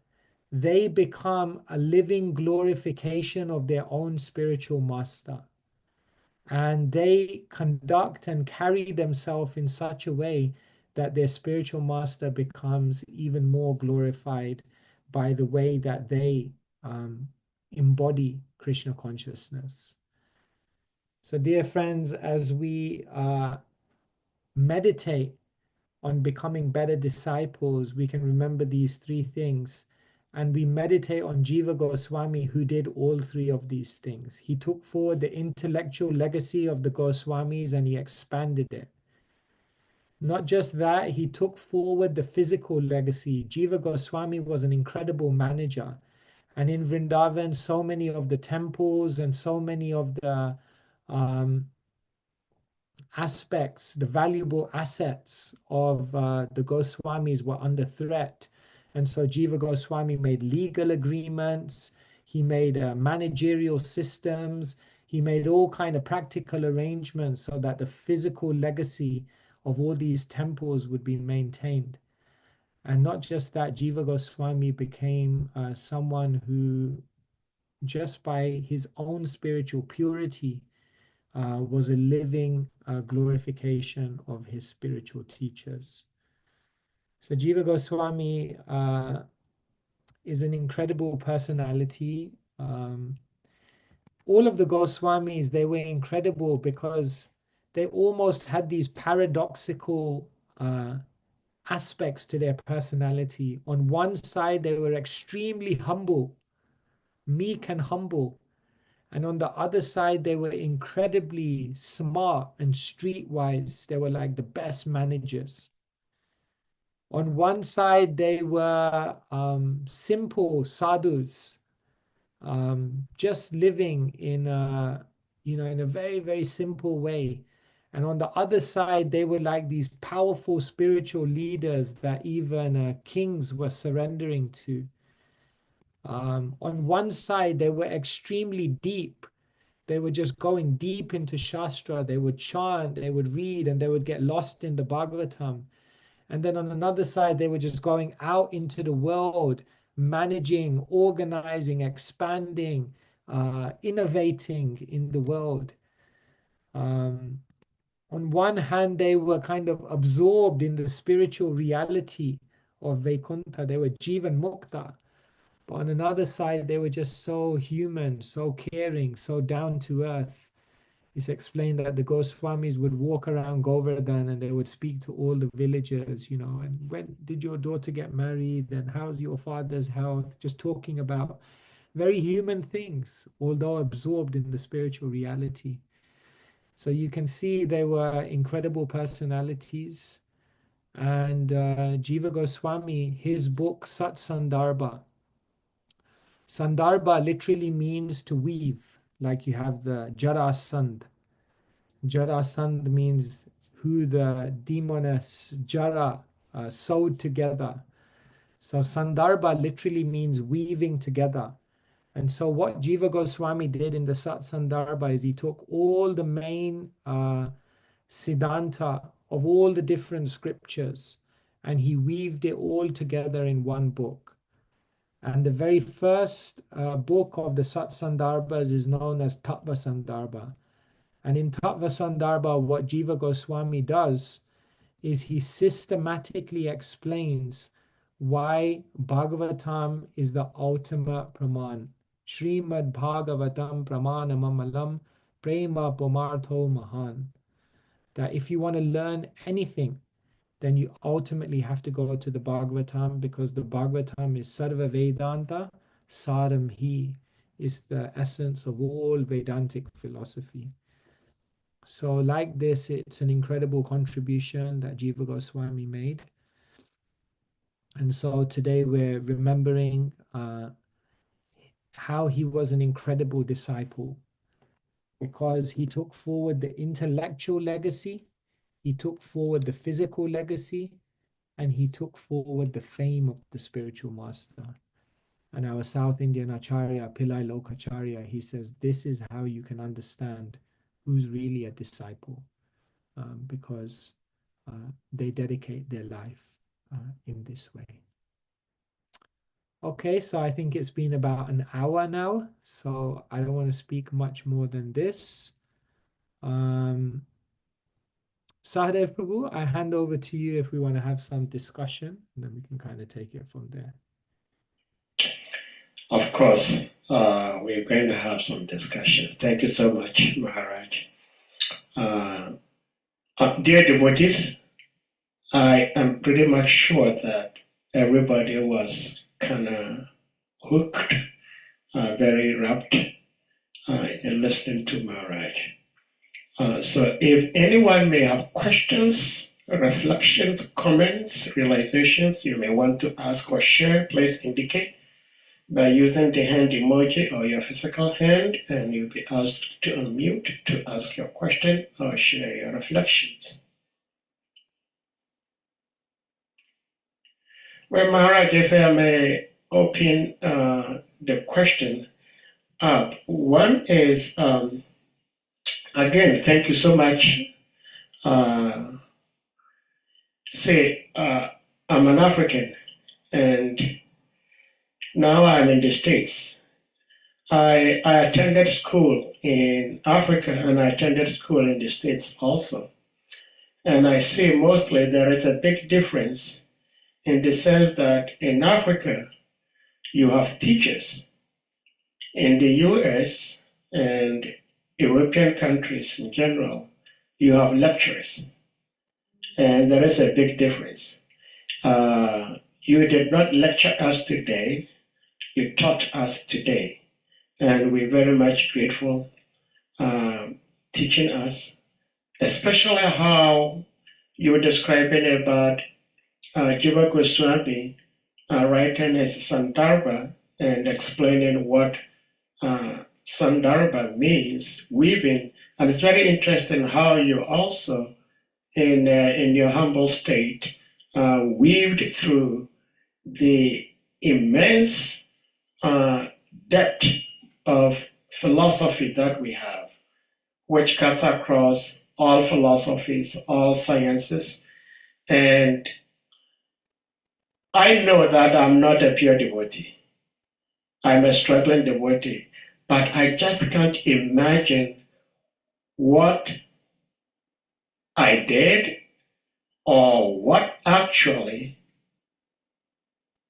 they become a living glorification of their own spiritual master. And they conduct and carry themselves in such a way that their spiritual master becomes even more glorified by the way that they embody Krishna consciousness. So, dear friends, as we meditate on becoming better disciples, we can remember these 3 things. and we meditate on Jiva Goswami, who did all three of these things. He took forward the intellectual legacy of the Goswamis and he expanded it. Not just that, he took forward the physical legacy. Jiva Goswami was an incredible manager. And in Vrindavan, so many of the temples and so many of the aspects, the valuable assets of the Goswamis were under threat. And so Jiva Goswami made legal agreements, he made managerial systems, he made all kind of practical arrangements so that the physical legacy of all these temples would be maintained. And not just that, Jiva Goswami became someone who, just by his own spiritual purity, was a living glorification of his spiritual teachers. So Jiva Goswami is an incredible personality. All of the Goswamis, they were incredible because they almost had these paradoxical aspects to their personality. On one side, they were extremely humble, meek and humble. And on the other side, they were incredibly smart and streetwise. They were like the best managers. On one side, they were simple sadhus, just living in a very, very simple way. And on the other side, they were like these powerful spiritual leaders that even kings were surrendering to. On one side, they were extremely deep. They were just going deep into Shastra. They would chant, they would read, and they would get lost in the Bhagavatam. And then on another side, they were just going out into the world, managing, organizing, expanding, innovating in the world. On one hand, they were kind of absorbed in the spiritual reality of Vaikuntha. They were Jivan Mukta. But on another side, they were just so human, so caring, so down to earth. It's explained that the Goswamis would walk around Govardhan and they would speak to all the villagers, and when did your daughter get married and how's your father's health? Just talking about very human things, although absorbed in the spiritual reality. So you can see they were incredible personalities. And Jiva Goswami, his book Sat Sandarbha. Sandarbha literally means to weave, like you have the Jarasandh. Jarasandh means who the demoness Jara sewed together. So Sandarbha literally means weaving together. And so what Jiva Goswami did in the Sat Sandarbha is he took all the main Siddhanta of all the different scriptures and he weaved it all together in one book. And the very first book of the Sat Sandarbhas is known as Tattva Sandarbha. And in Tattva Sandarbha, what Jiva Goswami does is he systematically explains why Bhagavatam is the ultimate praman. Srimad Bhagavatam pramanamamalam prema pumartho mahan. That if you want to learn anything, then you ultimately have to go to the Bhagavatam, because the Bhagavatam is Sarva Vedanta Saram Hi, is the essence of all Vedantic philosophy. So like this, it's an incredible contribution that Jiva Goswami made. And so today we're remembering how he was an incredible disciple, because he took forward the intellectual legacy, he took forward the physical legacy, and he took forward the fame of the spiritual master. And our South Indian Acharya, Pillai Lokacharya, he says, this is how you can understand who's really a disciple, because they dedicate their life in this way. Okay, so I think it's been about an hour now, so I don't want to speak much more than this. Sahadev Prabhu, I hand over to you if we want to have some discussion, and then we can kind of take it from there. Of course, we're going to have some discussion. Thank you so much, Maharaj. Dear devotees, I am pretty much sure that everybody was kind of hooked, very rapt in listening to Maharaj. So if anyone may have questions, reflections, comments, realizations you may want to ask or share, please indicate by using the hand emoji or your physical hand, and you'll be asked to unmute to ask your question or share your reflections. Well, Maharaj, if I may open the question up. One is, again, thank you so much. I'm an African, and now I'm in the States. I attended school in Africa, and I attended school in the States also. And I see mostly there is a big difference in the sense that in Africa, you have teachers. In the US and European countries in general, you have lecturers. And there is a big difference. You did not lecture us today, you taught us today. And we're very much grateful teaching us, especially how you were describing about Jiva Goswami writing his Sandarbha and explaining what Sandarbha means, weaving. And it's very interesting how you also, in your humble state, weaved through the immense depth of philosophy that we have, which cuts across all philosophies, all sciences. And I know that I'm not a pure devotee. I'm a struggling devotee, but I just can't imagine what I did or what actually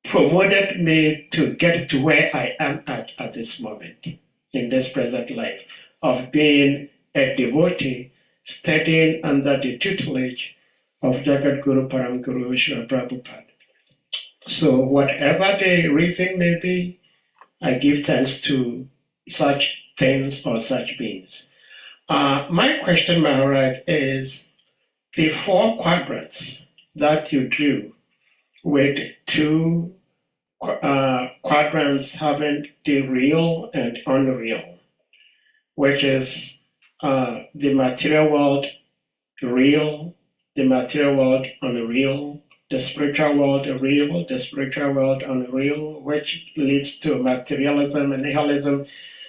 promoted me to get to where I am at this moment, in this present life, of being a devotee, studying under the tutelage of Jagat Guru Param Guru Srila Prabhupada. So whatever the reason may be, I give thanks to such things or such beings. My question, Maharaj, is the 4 quadrants that you drew with 2 quadrants having the real and unreal, which is the material world real, the material world unreal, the spiritual world real, the spiritual world unreal, which leads to materialism and nihilism.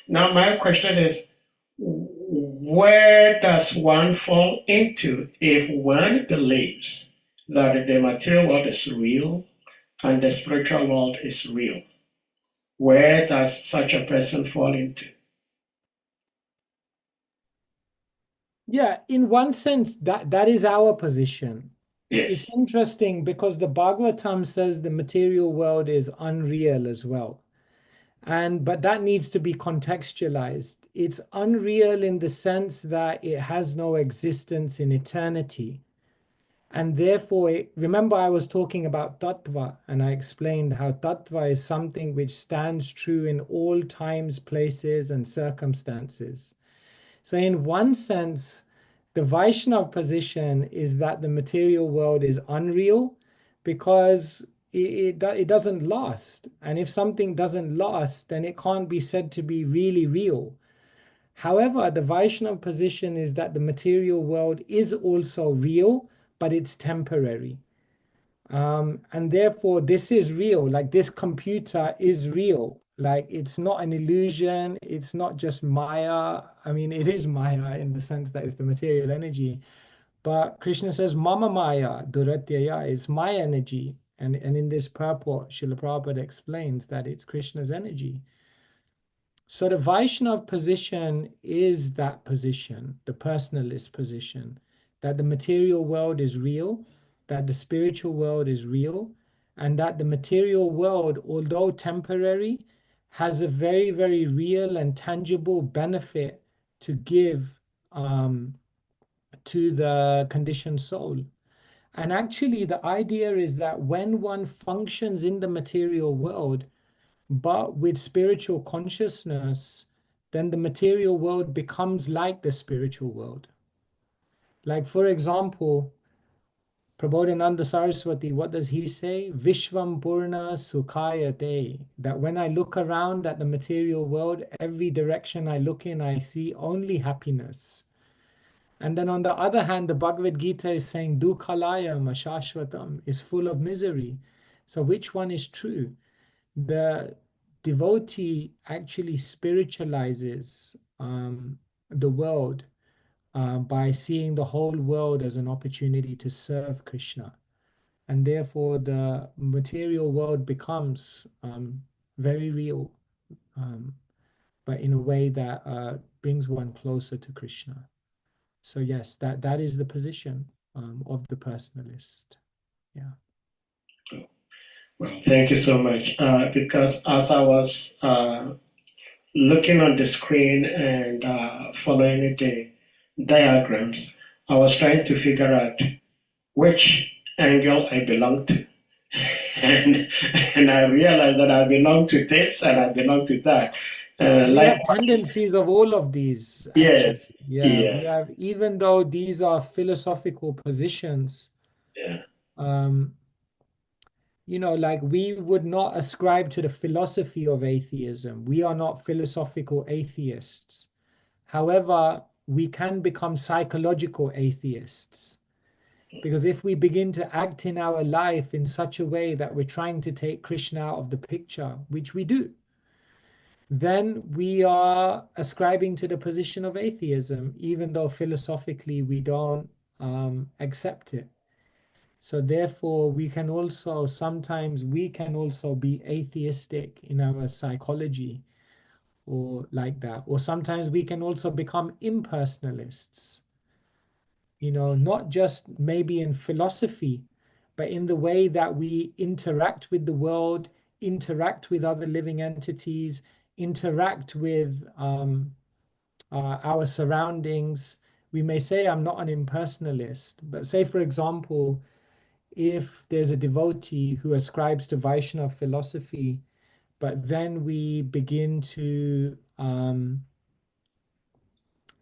Now, my question is, where does one fall into if one believes that the material world is real and the spiritual world is real? Where does such a person fall into? Yeah, in one sense, that is our position. Yes. It's interesting because the Bhagavatam says the material world is unreal as well. But that needs to be contextualized. It's unreal in the sense that it has no existence in eternity. And therefore, remember I was talking about tattva, and I explained how tattva is something which stands true in all times, places, and circumstances. So in one sense, the Vaishnav position is that the material world is unreal because it doesn't last. And if something doesn't last, then it can't be said to be really real. However, the Vaishnav position is that the material world is also real, but it's temporary. And therefore, this is real. Like this computer is real. Like it's not an illusion. It's not just Maya. I mean, it is Maya in the sense that it's the material energy. But Krishna says, Mama Maya, Duratyaya, it's my energy. And in this purport, Srila Prabhupada explains that it's Krishna's energy. So the Vaishnav position is that position, the personalist position, that the material world is real, that the spiritual world is real, and that the material world, although temporary, has a very, very real and tangible benefit to give to the conditioned soul. And actually, the idea is that when one functions in the material world, But with spiritual consciousness, then the material world becomes like the spiritual world. Like, for example, Prabodhananda Saraswati, what does he say? Vishvam Purna Sukhaya Te. That when I look around at the material world, every direction I look in, I see only happiness. And then on the other hand, the Bhagavad Gita is saying Dukhalayam Ashashvatam, is full of misery. So which one is true? The devotee actually spiritualizes the world by seeing the whole world as an opportunity to serve Krishna. And therefore the material world becomes very real, but in a way that brings one closer to Krishna. So yes, that is the position of the personalist. Yeah. Well, thank you so much. Because as I was looking on the screen and following the diagrams, I was trying to figure out which angle I belong to. and I realized that I belong to this and I belong to that. We have tendencies of all of these. Actually. Yes. Yeah. We have, even though these are philosophical positions. Yeah. Like we would not ascribe to the philosophy of atheism. We are not philosophical atheists. However, we can become psychological atheists. Because if we begin to act in our life in such a way that we're trying to take Krishna out of the picture, which we do, then we are ascribing to the position of atheism, even though philosophically we don't accept it. So therefore, sometimes we can also be atheistic in our psychology or like that. Or sometimes we can also become impersonalists, not just maybe in philosophy, but in the way that we interact with the world, interact with other living entities, interact with our surroundings. We may say, I'm not an impersonalist, but say, for example, if there's a devotee who ascribes to Vaishnava philosophy, but then we begin to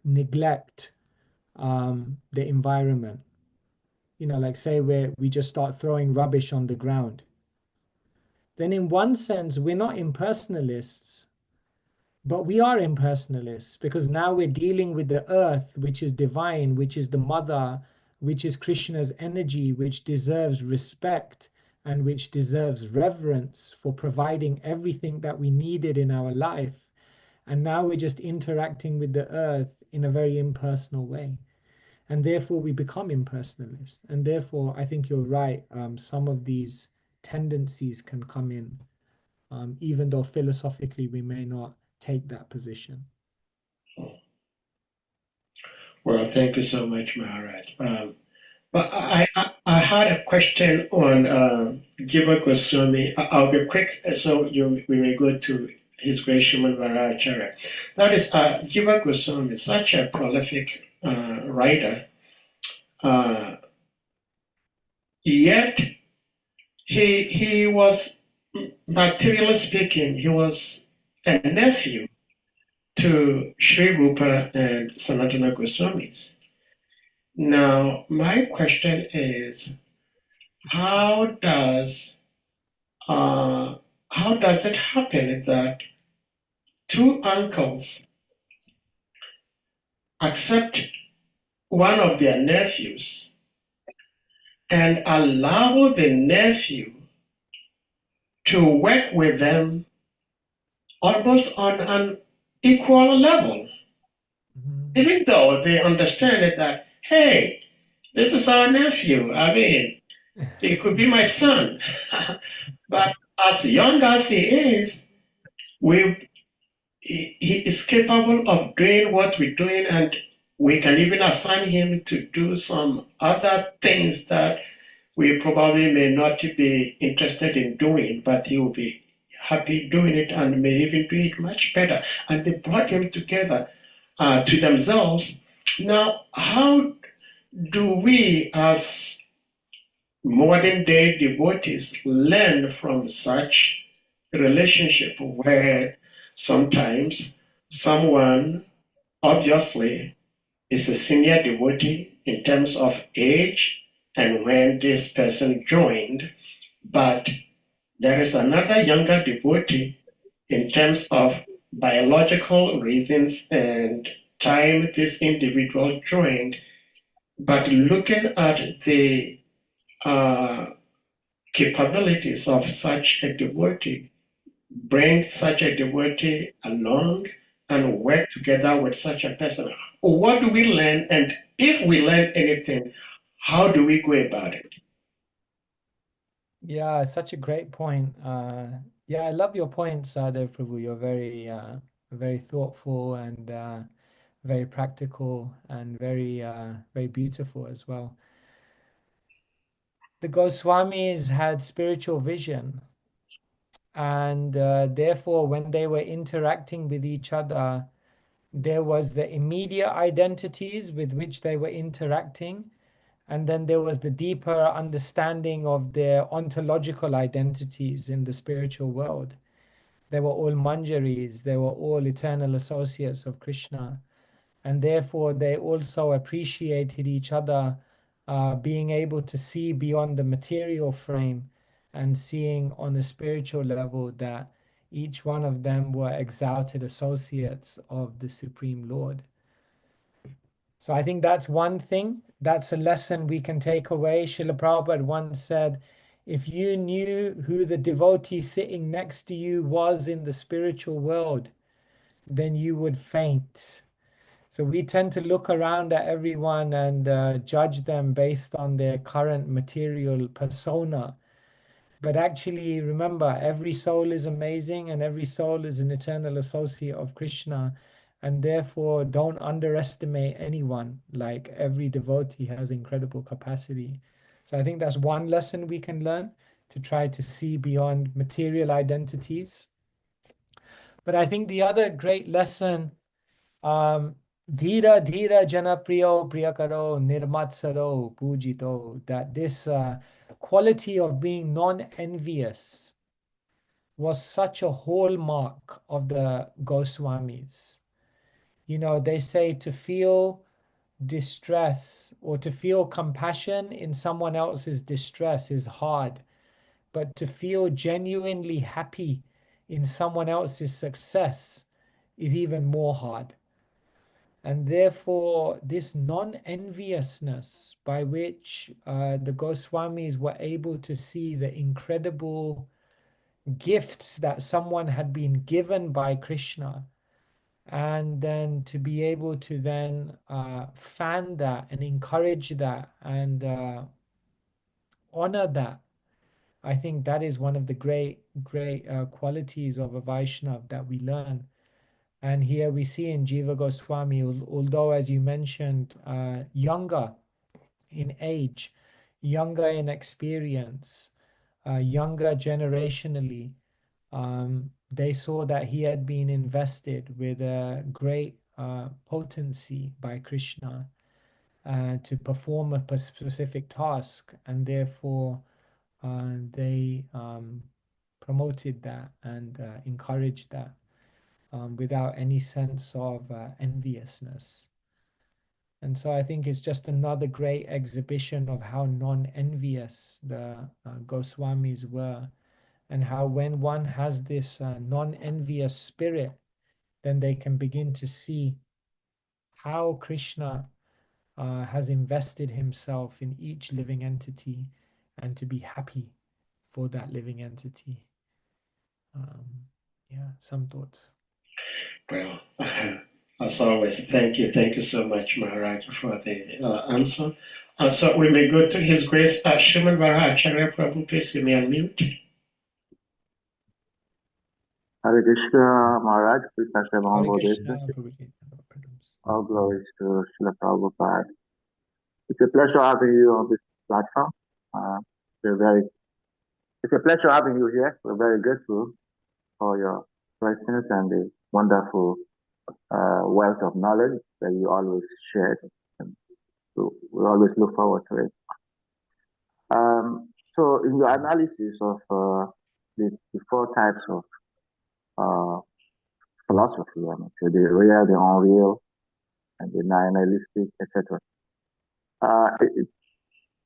neglect the environment, like say where we just start throwing rubbish on the ground, then in one sense, we're not impersonalists, but we are impersonalists because now we're dealing with the earth, which is divine, which is the mother, which is Krishna's energy, which deserves respect and which deserves reverence for providing everything that we needed in our life. And now we're just interacting with the earth in a very impersonal way. And therefore we become impersonalists. And therefore, I think you're right. Some of these tendencies can come in, even though philosophically we may not take that position. Well, thank you so much, Maharaj. But I had a question on Jiva Goswami. I'll be quick, so we may go to His Grace Shriman Varacharya. That is, Jiva Goswami, such a prolific writer, yet he was, materially speaking, he was a nephew to Sri Rupa and Sanatana Goswamis. Now, my question is, how does it happen that two uncles accept one of their nephews and allow the nephew to work with them almost on an equal level, even though they understand it that, hey, this is our nephew. I mean, it could be my son. But as young as he is, he is capable of doing what we're doing, and we can even assign him to do some other things that we probably may not be interested in doing, but he will be happy doing it and may even do it much better. And they brought him together to themselves. Now, how do we as modern day devotees learn from such relationship where sometimes someone obviously is a senior devotee in terms of age and when this person joined, but there is another younger devotee in terms of biological reasons and time this individual joined, but looking at the capabilities of such a devotee, bring such a devotee along and work together with such a person. What do we learn? And if we learn anything, how do we go about it? Yeah, such a great point. Yeah, I love your points, Dev Prabhu. You're very thoughtful and very practical and very beautiful as well. The Goswamis had spiritual vision, and therefore, when they were interacting with each other, there was the immediate identities with which they were interacting, and then there was the deeper understanding of their ontological identities in the spiritual world. They were all manjaris, they were all eternal associates of Krishna. And therefore, they also appreciated each other, being able to see beyond the material frame and seeing on a spiritual level that each one of them were exalted associates of the Supreme Lord. So I think that's one thing. That's a lesson we can take away. Srila Prabhupada once said, if you knew who the devotee sitting next to you was in the spiritual world, then you would faint. So we tend to look around at everyone and judge them based on their current material persona. But actually, remember, every soul is amazing and every soul is an eternal associate of Krishna. And therefore, don't underestimate anyone. Like every devotee has incredible capacity. So I think that's one lesson we can learn, to try to see beyond material identities. But I think the other great lesson, Dhira Dhira Janapriyo Priyakaro Nirmatsaro Pujito, that this quality of being non-envious was such a hallmark of the Goswamis. You know, they say to feel distress or to feel compassion in someone else's distress is hard, but to feel genuinely happy in someone else's success is even more hard. And therefore, this non-enviousness by which the Goswamis were able to see the incredible gifts that someone had been given by Krishna, and then to be able to then fan that and encourage that and honor that. I think that is one of the great qualities of a Vaishnav that we learn. And here we see in Jiva Goswami, although, as you mentioned, younger in age, younger in experience, younger generationally, they saw that he had been invested with a great potency by Krishna to perform a specific task, and therefore they promoted that and encouraged that without any sense of enviousness. And so I think it's just another great exhibition of how non-envious the Goswamis were, and how when one has this non-envious spirit, then they can begin to see how Krishna has invested himself in each living entity and to be happy for that living entity. Yeah, some thoughts. Well, as always, thank you so much, Maharaj, for the answer. So we may go to His Grace Shriman Varacharya Prabhu. Please give me unmute. Hare Krishna, Maharaj, please accept Hare humble Krishna, obeisance. All glories to Srila Prabhupada. It's a pleasure having you on this platform. It's a pleasure having you here. We're very grateful for your presence and the wonderful wealth of knowledge that you always share. And so we always look forward to it. So in your analysis of the four types of philosophy. I mean, so the real, the unreal, and the nihilistic, etc.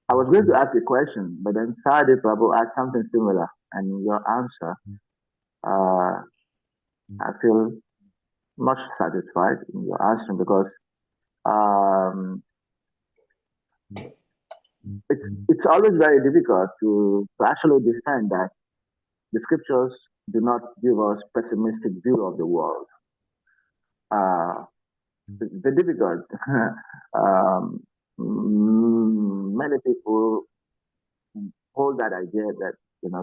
I was going to ask a question, but then Sadi Prabhu asked something similar, and your answer, I feel much satisfied in your answer because it's always very difficult to actually defend that the scriptures do not give us pessimistic view of the world. It's very difficult. Many people hold that idea that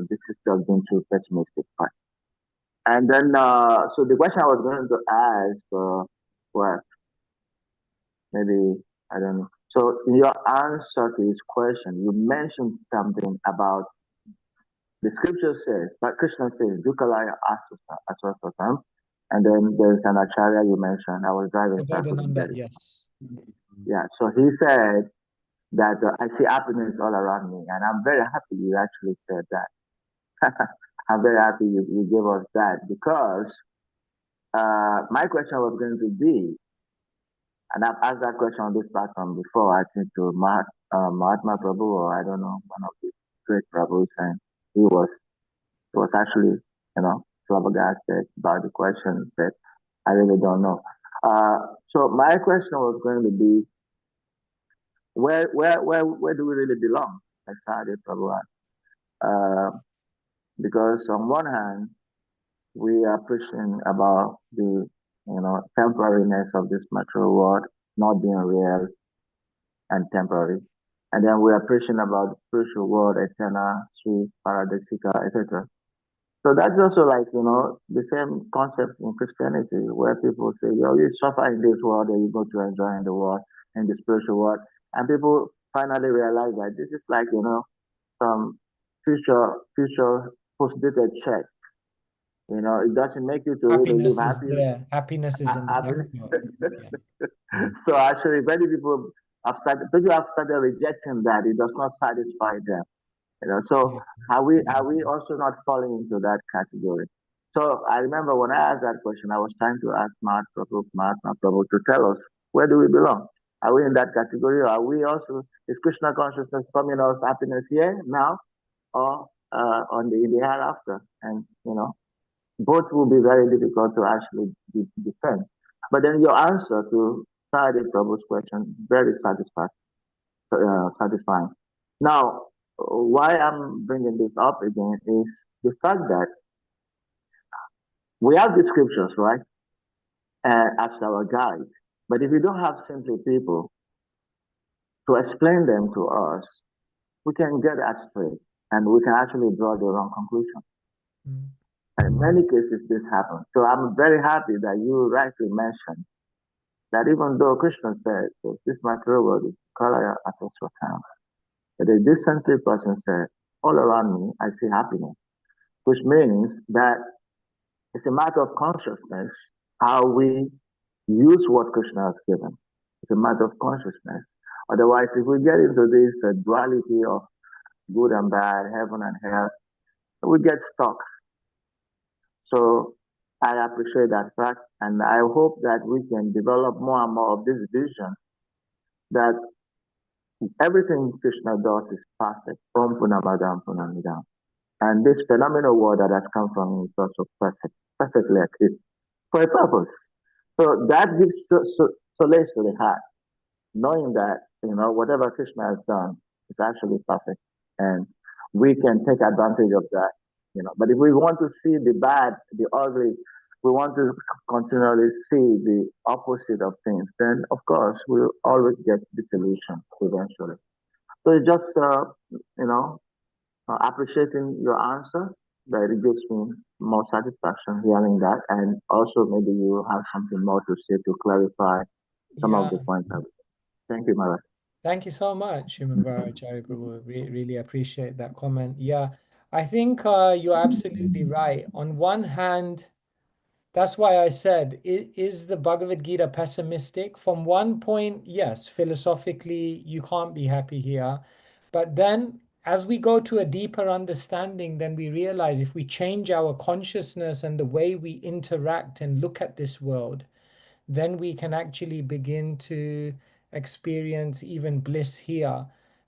this is just being too pessimistic. But, and then, so the question I was going to ask was maybe I don't know. So in your answer to his question, you mentioned something about the scripture says, but Krishna says, Dukalaya Aswasatam. And then there's an acharya you mentioned. I was driving. Yes. Yeah. So he said that I see happiness all around me, and I'm very happy you actually said that. I'm very happy you gave us that because my question was going to be, and I've asked that question on this platform before, I think to Mahatma Prabhu, or I don't know, one of the great Prabhus, and he was actually, flabbergasted about the question that I really don't know. So my question was going to be, where do we really belong as Sadi Prabhu? Because on one hand, we are preaching about the temporariness of this material world not being real and temporary, and then we are preaching about the spiritual world, eternal, sweet, paradisica, etc. So that's also like, the same concept in Christianity where people say, you suffer in this world and you go to enjoy in the world, in the spiritual world. And people finally realize that this is like, some future post-dated check. It doesn't make you to really live happy. Happiness is in the next world. Yeah. So actually many people have started rejecting that. It does not satisfy them. So are we also not falling into that category? So I remember when I asked that question, I was trying to ask Mahatma Prabhu to tell us, where do we belong? Are we in that category, or are we also, is Krishna consciousness promising us happiness here now, or in the hereafter? And both will be very difficult to actually defend. But then your answer to Sadi Prabhu's question, very satisfying. Now, why I'm bringing this up again is the fact that we have the scriptures, right, as our guide. But if we don't have simply people to explain them to us, we can get astray and we can actually draw the wrong conclusion. And in many cases, this happens. So I'm very happy that you rightly mentioned that even though Krishna said that this material world is Kalaya Asaswatam, but a decently person said, all around me, I see happiness, which means that it's a matter of consciousness how we use what Krishna has given. It's a matter of consciousness. Otherwise, if we get into this duality of good and bad, heaven and hell, we get stuck. So I appreciate that fact, and I hope that we can develop more and more of this vision that everything Krishna does is perfect. Om Punamadam Punamidam. And this phenomenal word that has come from him is also perfect, perfectly equipped for a purpose. So that gives solace to the heart, knowing that, whatever Krishna has done is actually perfect. And we can take advantage of that, But if we want to see the bad, the ugly, we want to continually see the opposite of things, then of course we'll always get disillusion eventually. So it's just, appreciating your answer, that it gives me more satisfaction hearing that, and also maybe you have something more to say to clarify some of the points. Thank you, Maharaj. Thank you so much, Human Varacharya Prabhu. Really appreciate that comment. Yeah, I think you're absolutely right. On one hand, that's why I said, is the Bhagavad Gita pessimistic? From one point, yes, philosophically, you can't be happy here. But then as we go to a deeper understanding, then we realize if we change our consciousness and the way we interact and look at this world, then we can actually begin to experience even bliss here.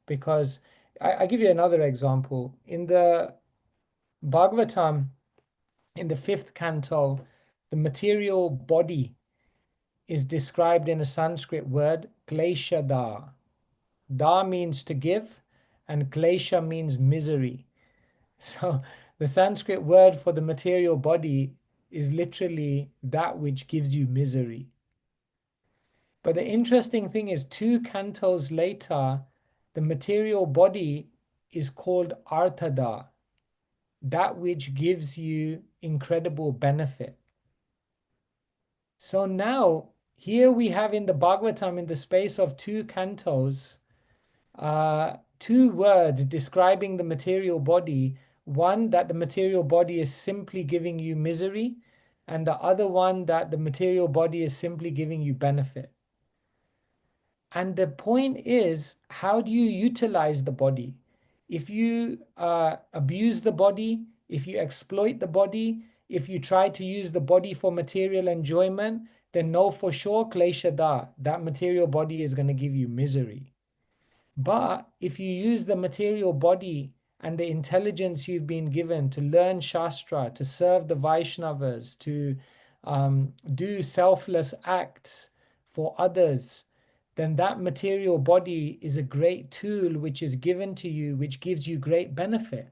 Because I give you another example. In the Bhagavatam, in the 5th canto, the material body is described in a Sanskrit word, kleshada. Da means to give, and klesha means misery. So the Sanskrit word for the material body is literally that which gives you misery. But the interesting thing is, 2 cantos later, the material body is called artada, that which gives you incredible benefit. So now, here we have in the Bhagavatam, in the space of 2 cantos, 2 words describing the material body. One, that the material body is simply giving you misery, and the other one, that the material body is simply giving you benefit. And the point is, how do you utilize the body? If you abuse the body, if you exploit the body, if you try to use the body for material enjoyment, then know for sure, kleshada, that material body is going to give you misery. But if you use the material body and the intelligence you've been given to learn Shastra, to serve the Vaishnavas, to do selfless acts for others, then that material body is a great tool which is given to you, which gives you great benefit.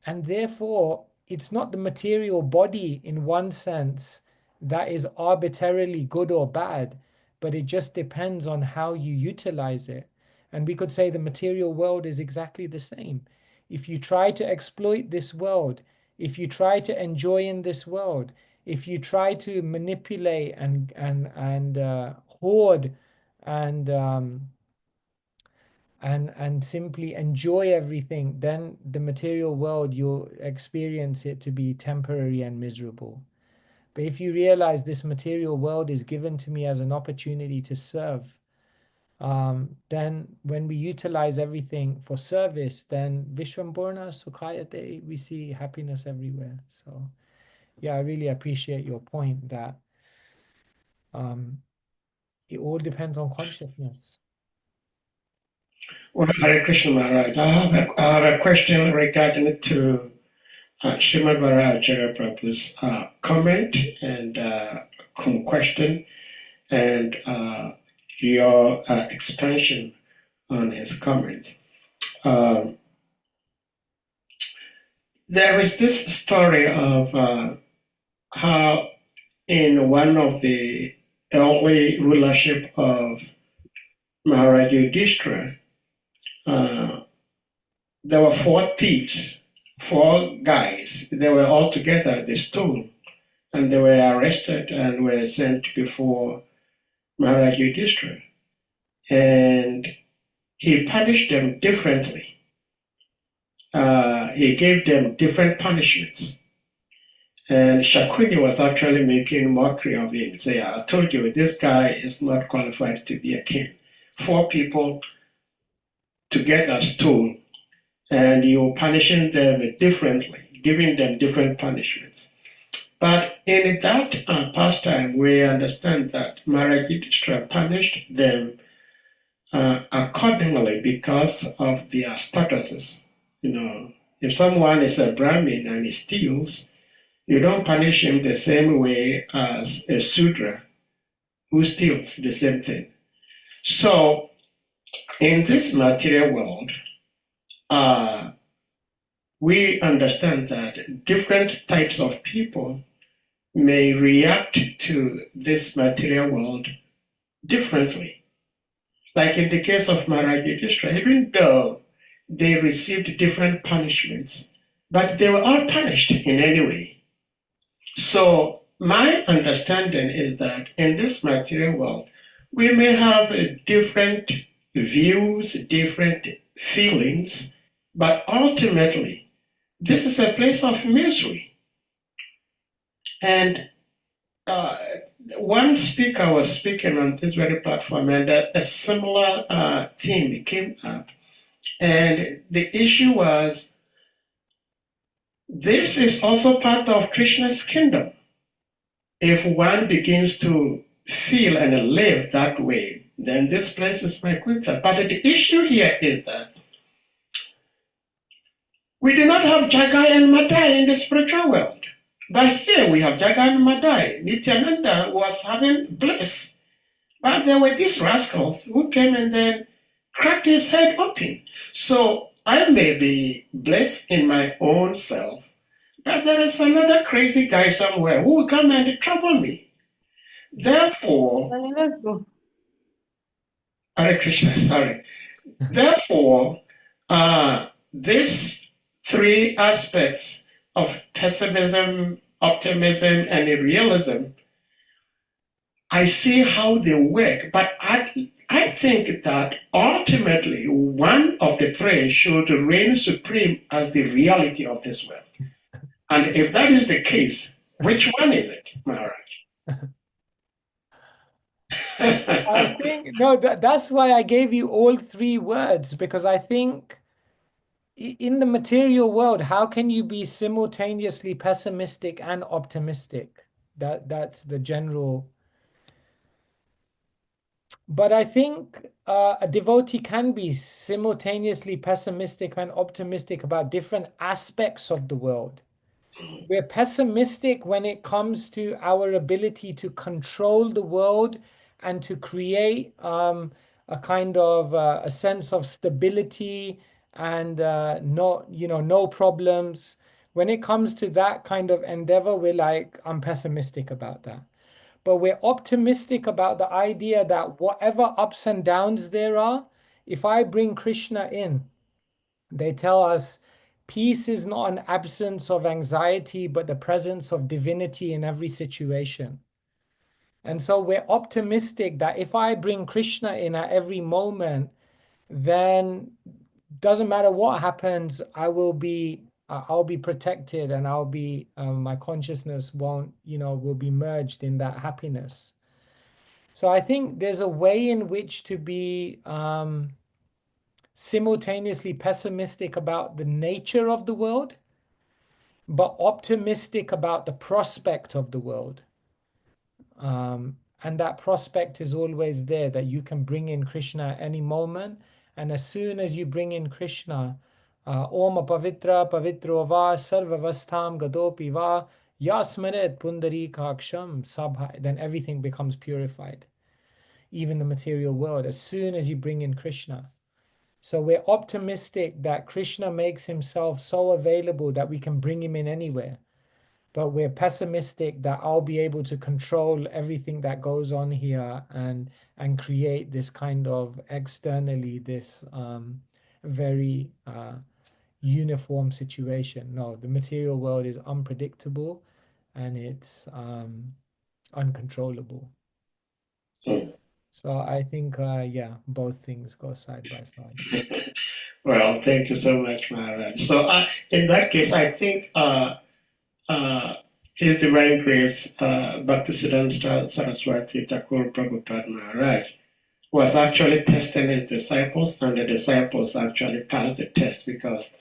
And therefore, it's not the material body in one sense that is arbitrarily good or bad, but it just depends on how you utilize it. And we could say the material world is exactly the same. If you try to exploit this world, if you try to enjoy in this world, if you try to manipulate and hoard and simply enjoy everything, then the material world, you'll experience it to be temporary and miserable. But if you realize this material world is given to me as an opportunity to serve, then when we utilize everything for service, then Vishwamburna Sukhayate, we see happiness everywhere. So yeah, I really appreciate your point that it all depends on consciousness. Well, Hare Krishna Maharaj, I have a question regarding to Srimad Vajrayana Prabhu's comment and question and your expansion on his comment. There is this story of how in one of the early rulership of Maharaj Yudhishthira, there were 4 thieves, 4 guys. They were all together, they stole, and they were arrested and were sent before Maharaj Yudhishthira. And he punished them differently. He gave them different punishments. And Shakuni was actually making mockery of him, saying, I told you, this guy is not qualified to be a king. 4 people together stole, and you're punishing them differently, giving them different punishments. But in that pastime, we understand that Maharaj Yudhishthira punished them accordingly because of their statuses. You know, if someone is a Brahmin and he steals, you don't punish him the same way as a Sudra who steals the same thing. So, in this material world, we understand that different types of people may react to this material world differently. Like in the case of Maharaj Yudhishthira, even though they received different punishments, but they were all punished in any way. So my understanding is that in this material world, we may have different views, different feelings, but ultimately, this is a place of misery. And one speaker was speaking on this very platform, and a similar theme came up. And the issue was, this is also part of Krishna's kingdom. If one begins to feel and live that way, then this place is Vaikuntha. But the issue here is that we do not have Jagai and Madai in the spiritual world. But here we have Jagai and Madai. Nityananda was having bliss. But there were these rascals who came and then cracked his head open. So I may be blessed in my own self, but there is another crazy guy somewhere who will come and trouble me. Therefore, Hare Krishna, sorry. Therefore, these three aspects of pessimism, optimism, and realism, I see how they work, but I think that ultimately one of the three should reign supreme as the reality of this world. And if that is the case, which one is it, Maharaj? I think, no, that's why I gave you all three words, because I think in the material world, how can you be simultaneously pessimistic and optimistic? That's the general. But I think a devotee can be simultaneously pessimistic and optimistic about different aspects of the world. We're pessimistic when it comes to our ability to control the world and to create a kind of a sense of stability and no problems. When it comes to that kind of endeavor, we're like, I'm pessimistic about that. But we're optimistic about the idea that whatever ups and downs there are, if I bring Krishna in, they tell us peace is not an absence of anxiety, but the presence of divinity in every situation. And so we're optimistic that if I bring Krishna in at every moment, then doesn't matter what happens, I'll be protected, and I'll be my consciousness will be merged in that happiness. So I think there's a way in which to be simultaneously pessimistic about the nature of the world, but optimistic about the prospect of the world. And that prospect is always there, that you can bring in Krishna at any moment. And as soon as you bring in Krishna, Om Pavitra Pavitro Va Sarvavastham Gadopi Va Yasmaret Pundari Kaksham Sabha, then everything becomes purified, even the material world, as soon as you bring in Krishna. So we're optimistic that Krishna makes himself so available that we can bring him in anywhere. But we're pessimistic that I'll be able to control everything that goes on here and create this kind of externally this very uniform situation. No, the material world is unpredictable and it's uncontrollable. So I think, both things go side by side. Well, thank you so much, Maharaj. So in that case, I think His Divine Grace, Bhaktisiddhanta Saraswati Thakur Prabhupada Maharaj, was actually testing his disciples, and the disciples actually passed the test, because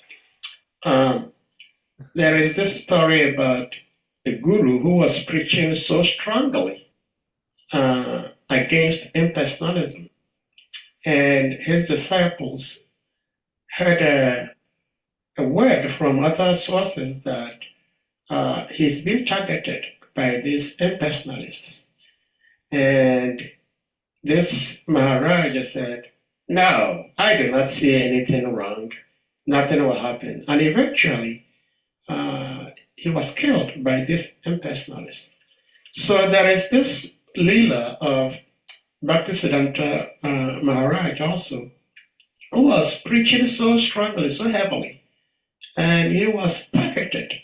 there is this story about a guru who was preaching so strongly against impersonalism. And his disciples heard a word from other sources that he's been targeted by these impersonalists. And this Maharaj said, no, I do not see anything wrong. Nothing will happen. And eventually, he was killed by this impersonalist. So there is this Leela of Bhaktisiddhanta Maharaj also, who was preaching so strongly, so heavily, and he was targeted.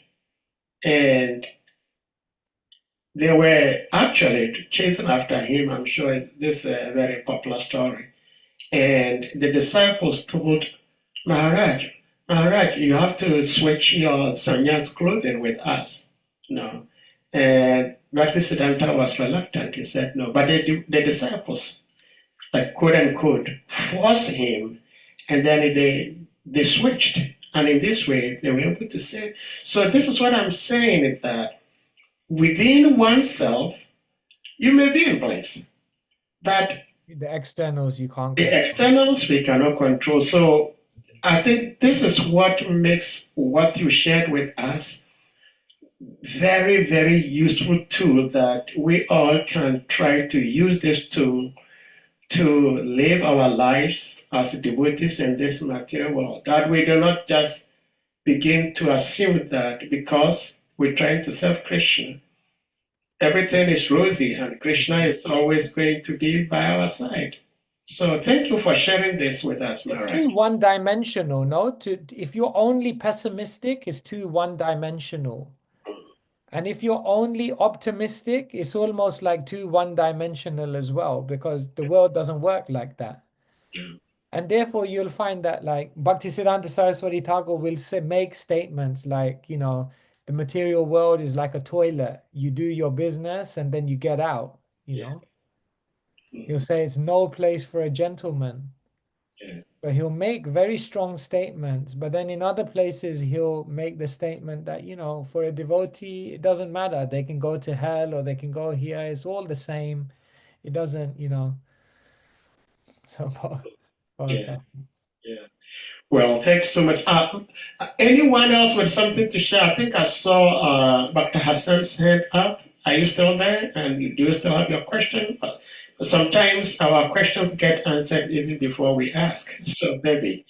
And they were actually chasing after him. I'm sure this is a very popular story. And the disciples told Maharaj, you have to switch your sannyas clothing with us. No. And Bhaktisiddhanta was reluctant. He said no. But the disciples, like quote unquote, forced him. And then they they switched. And in this way, they were able to say. So this is what I'm saying, is that within oneself, you may be in place, but The externals you can't the control. externals we cannot control. So I think this is what makes what you shared with us very, very useful tool that we all can try to use this tool to live our lives as devotees in this material world. That we do not just begin to assume that because we're trying to serve Krishna, everything is rosy and Krishna is always going to be by our side. So thank you for sharing this with us, It's Maharaj. too one-dimensional, no? If you're only pessimistic, it's too one-dimensional. And if you're only optimistic, it's almost like too one-dimensional as well, because the world doesn't work like that. And therefore, you'll find that like Bhaktisiddhanta Saraswati Thakur will make statements like, you know, the material world is like a toilet. You do your business and then you get out, you know. He'll say it's no place for a gentleman. But he'll make very strong statements. But then in other places, he'll make the statement that, you know, for a devotee, it doesn't matter. They can go to hell or they can go here. It's all the same. It doesn't, you know. So, Yeah. Well, thank you so much. Anyone else with something to share? I think I saw Dr. Hassan's hand up. Are you still there? And do you still have your question? Sometimes our questions get answered even before we ask. So maybe.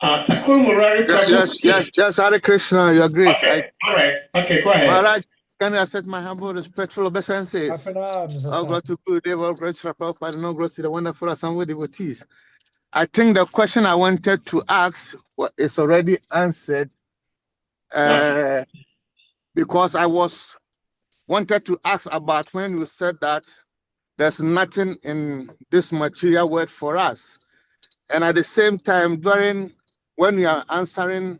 Thakur Murari Prabhu. Yes, Hare Krishna, you agree. Okay, all right. Okay, go ahead. Maharaj, can I accept my humble, respectful obeisances? Pranam, All glory to Gurudev, all glory to Prabhupada, and all glory to the wonderful assembly devotees. I think the question I wanted to ask is already answered because I wanted to ask about when you said that there's nothing in this material world for us. And at the same time, when you are answering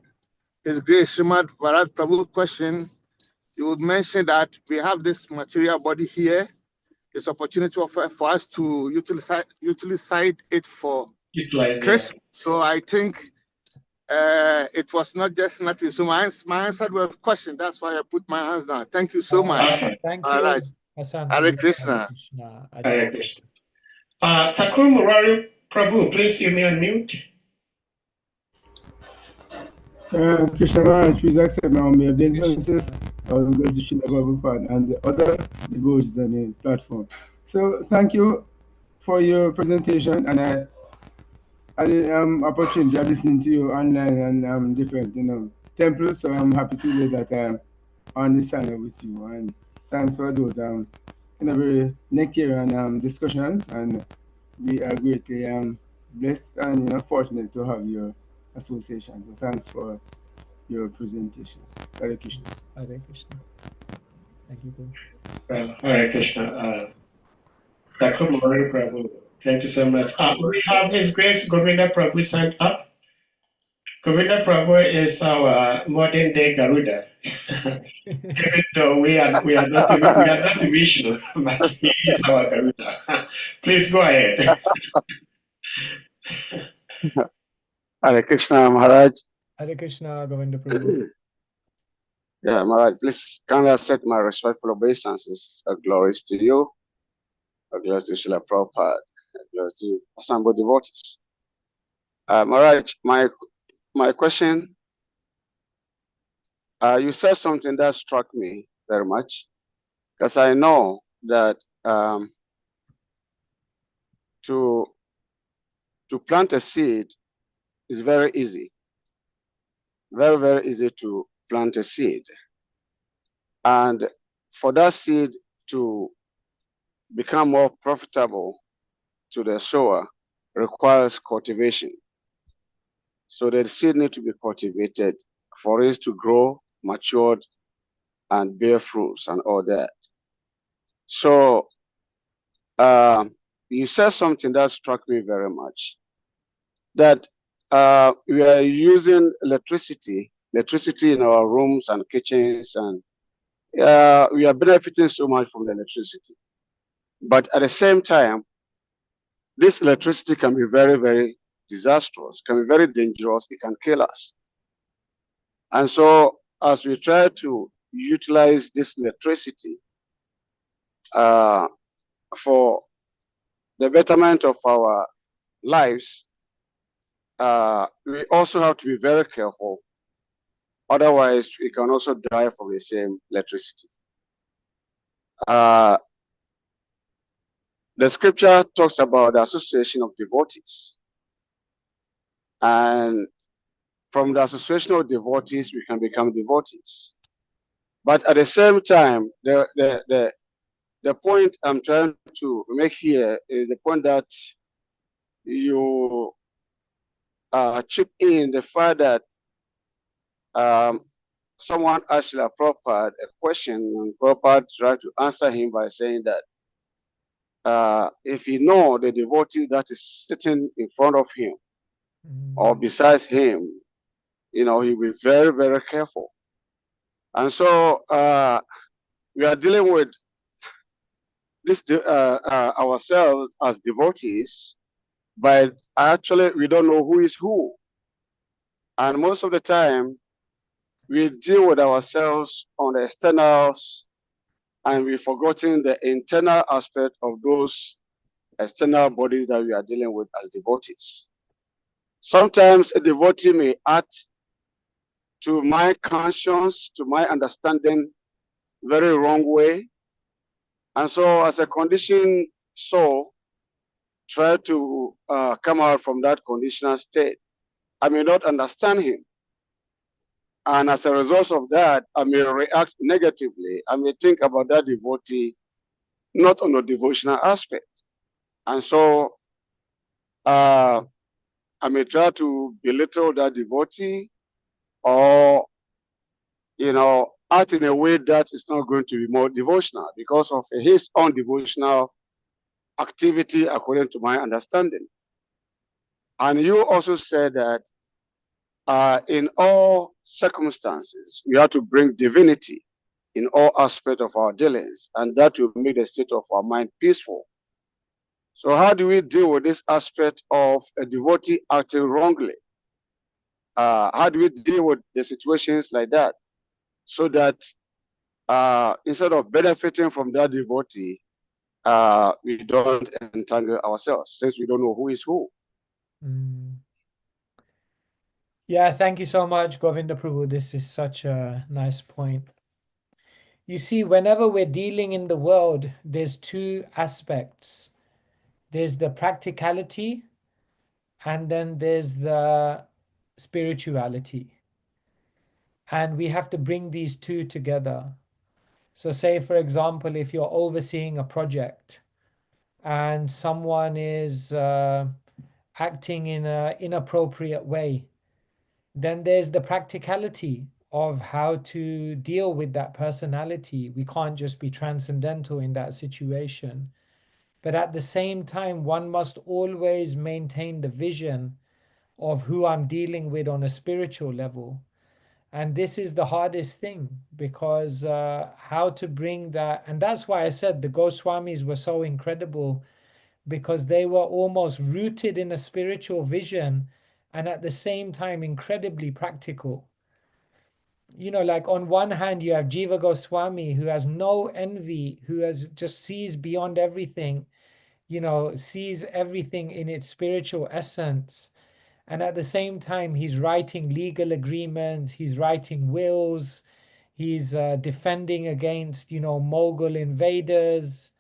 His Grace Srimad Bharat Prabhu's question, you would mention that we have this material body here, this opportunity for us to utilize it for Krishna. So I think it was not just nothing. So my answer was a question. That's why I put my hands down. Thank you so much. Okay. Thank you. Hare Krishna. Hare Krishna. Thakur Murari Prabhu, please you may unmute. Krishna Maharaj, please accept my humble obeisances and the other devotees on the platform. So thank you for your presentation, and I had the opportunity of listening to you online and different temples. So I'm happy to hear that I'm on the channel with you, and thanks for those very nectarian discussions, and we are greatly blessed and fortunate to have your association. So thanks for your presentation. Hare Krishna. Hare Krishna. Thank you. Well, Hare Krishna. Thakur Murari Prabhu, thank you so much. We have His Grace Govinda Prabhu signed up. Govinda Prabhu is our modern day Garuda. Even though we are not Vishnu, but he is our Garuda. Please go ahead. Hare Krishna, Maharaj. Hare Krishna, Govinda Prabhu. Yeah, Maharaj, please kindly accept my respectful obeisances. Glories to you. Glories to Srila Prabhupada. Glories to assembled devotees. Maharaj, my question, you said something that struck me very much, because I know that to plant a seed is very easy. Very, very easy to plant a seed. And for that seed to become more profitable to the sower requires cultivation. So the seed needs to be cultivated for it to grow, matured, and bear fruits and all that. So you said something that struck me very much, that we are using electricity in our rooms and kitchens, and we are benefiting so much from the electricity. But at the same time, this electricity can be very, very disastrous, can be very dangerous, it can kill us. And so as we try to utilize this electricity for the betterment of our lives, we also have to be very careful. Otherwise, we can also die from the same electricity. The scripture talks about the association of devotees. And from the association of devotees, we can become devotees. But at the same time, the point I'm trying to make here is the point that you chip in the fact that someone asked Prabhupada a question, and Prabhupada tried to answer him by saying that if he know the devotee that is sitting in front of him or besides him, you know, he'll be very, very careful. And so we are dealing with this ourselves as devotees, but actually we don't know who is who. And most of the time, we deal with ourselves on the externals, and we've forgotten the internal aspect of those external bodies that we are dealing with as devotees. Sometimes a devotee may act to my conscience, to my understanding, very wrong way. And so as a conditioned soul, try to come out from that conditional state. I may not understand him. And as a result of that, I may react negatively. I may think about that devotee, not on a devotional aspect. And so I may try to belittle that devotee, or, you know, act in a way that is not going to be more devotional because of his own devotional activity according to my understanding. And you also said that in all circumstances, we have to bring divinity in all aspects of our dealings, and that will make the state of our mind peaceful. So how do we deal with this aspect of a devotee acting wrongly? How do we deal with the situations like that so that instead of benefiting from that devotee, we don't entangle ourselves, since we don't know who is who? Yeah, thank you so much, Govinda Prabhu. This is such a nice point. You see, whenever we're dealing in the world, there's two aspects. There's the practicality, and then there's the spirituality. And we have to bring these two together. So say, for example, if you're overseeing a project and someone is acting in an inappropriate way, then there's the practicality of how to deal with that personality. We can't just be transcendental in that situation. But at the same time, one must always maintain the vision of who I'm dealing with on a spiritual level. And this is the hardest thing, because how to bring that, and that's why I said the Goswamis were so incredible, because they were almost rooted in a spiritual vision and at the same time incredibly practical. You know, like on one hand, you have Jiva Goswami, who has no envy, who has just sees beyond everything, you know, sees everything in its spiritual essence. And at the same time, he's writing legal agreements, he's writing wills, he's defending against, you know, Mughal invaders,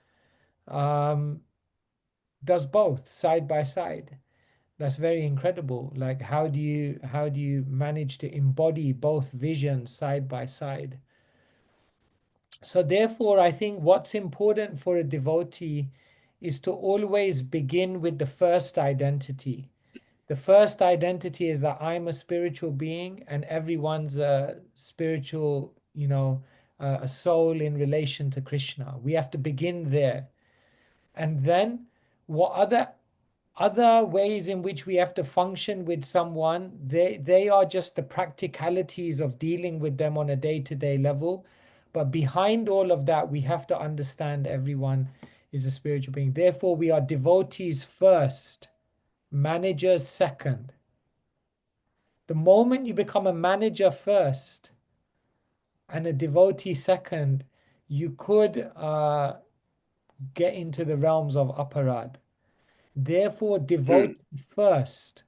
does both side by side. That's very incredible. Like, how do you manage to embody both visions side by side? So therefore, I think what's important for a devotee is to always begin with the first identity. The first identity is that I'm a spiritual being and everyone's a spiritual, you know, a soul in relation to Krishna. We have to begin there. And then what other ways in which we have to function with someone, they are just the practicalities of dealing with them on a day-to-day level. But behind all of that, we have to understand everyone is a spiritual being. Therefore, we are devotees first. managers second. The moment you become a manager first and a devotee second, you could get into the realms of aparad. Therefore, devotee first.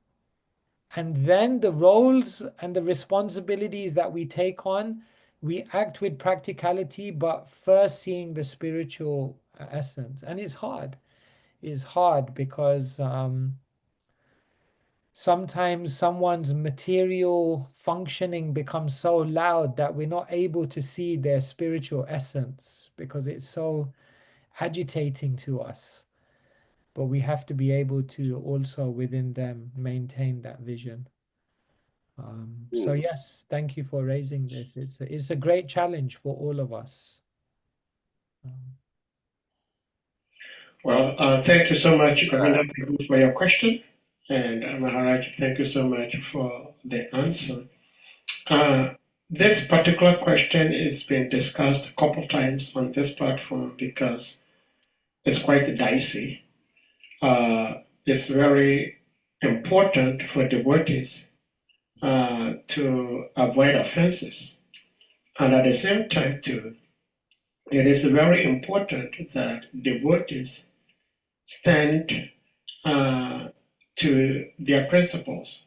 And then the roles and the responsibilities that we take on, we act with practicality, but first seeing the spiritual essence. And it's hard. It's hard because sometimes someone's material functioning becomes so loud that we're not able to see their spiritual essence because it's so agitating to us. But we have to be able to also within them maintain that vision. So yes, thank you for raising this. It's a great challenge for all of us. Well, thank you so much, Govinda, for your question. And Maharaj, thank you so much for the answer. This particular question has been discussed a couple times on this platform because it's quite dicey. It's very important for devotees to avoid offenses. And at the same time, too, it is very important that devotees stand to their principles.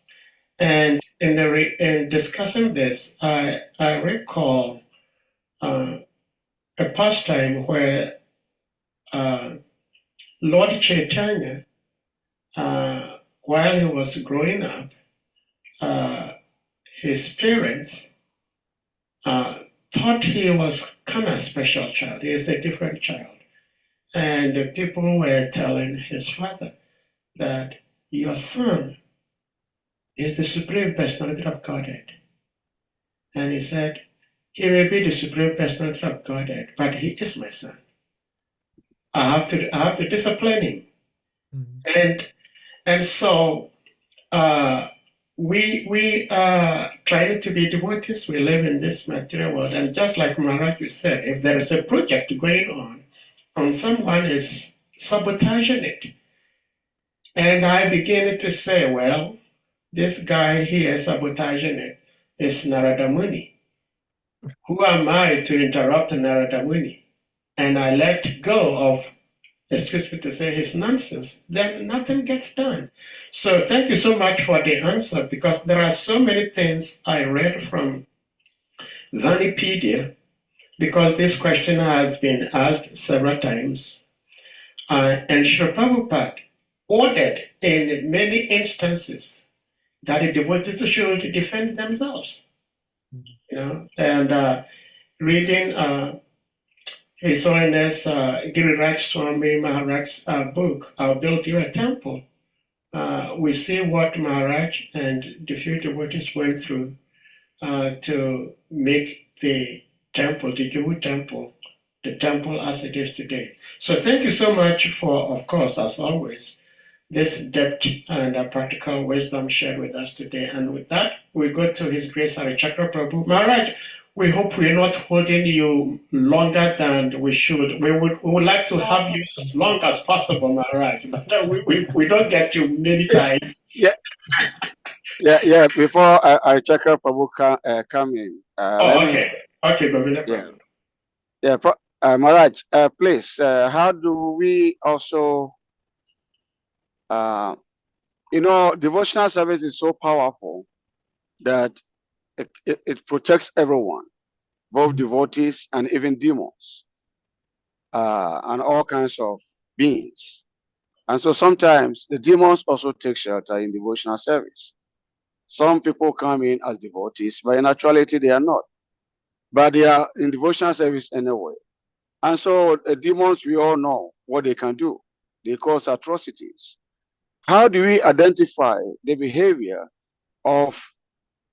And in discussing this, I recall a pastime where Lord Chaitanya, while he was growing up, his parents thought he was kind of a special child. He is a different child. And people were telling his father that your son is the Supreme Personality of Godhead. And he said, he may be the Supreme Personality of Godhead, but he is my son. I have to discipline him. Mm-hmm. And so we are trying to be devotees. We live in this material world. And just like Maharaj said, if there is a project going on and someone is sabotaging it, and I begin to say, well, this guy here sabotaging it is Narada Muni. Who am I to interrupt Narada Muni? And I let go of, excuse me to say, his nonsense, then nothing gets done. So thank you so much for the answer, because there are so many things I read from Vanipedia, because this question has been asked several times. And Srila Prabhupada ordered in many instances that the devotees should defend themselves. You know, and reading His Holiness Giriraj Swami Maharaj's book, I'll Build You a Temple, we see what Maharaj and the few devotees went through to make the temple, the Jiva temple, the temple as it is today. So thank you so much for, of course, as always, this depth and practical wisdom shared with us today. And with that, we go to His Grace Harichakra Prabhu. Maharaj, we hope we're not holding you longer than we should. We would like to have you as long as possible, Maharaj, but we don't get you many times. Yeah. Before Harichakra Prabhu come in. Okay, Govinda Prabhu. Yeah, Maharaj, please, how do we also, devotional service is so powerful that it protects everyone, both devotees and even demons, and all kinds of beings. And so sometimes the demons also take shelter in devotional service. Some people come in as devotees, but in actuality they are not. But they are in devotional service anyway. And so the demons, we all know what they can do. They cause atrocities. How do we identify the behavior of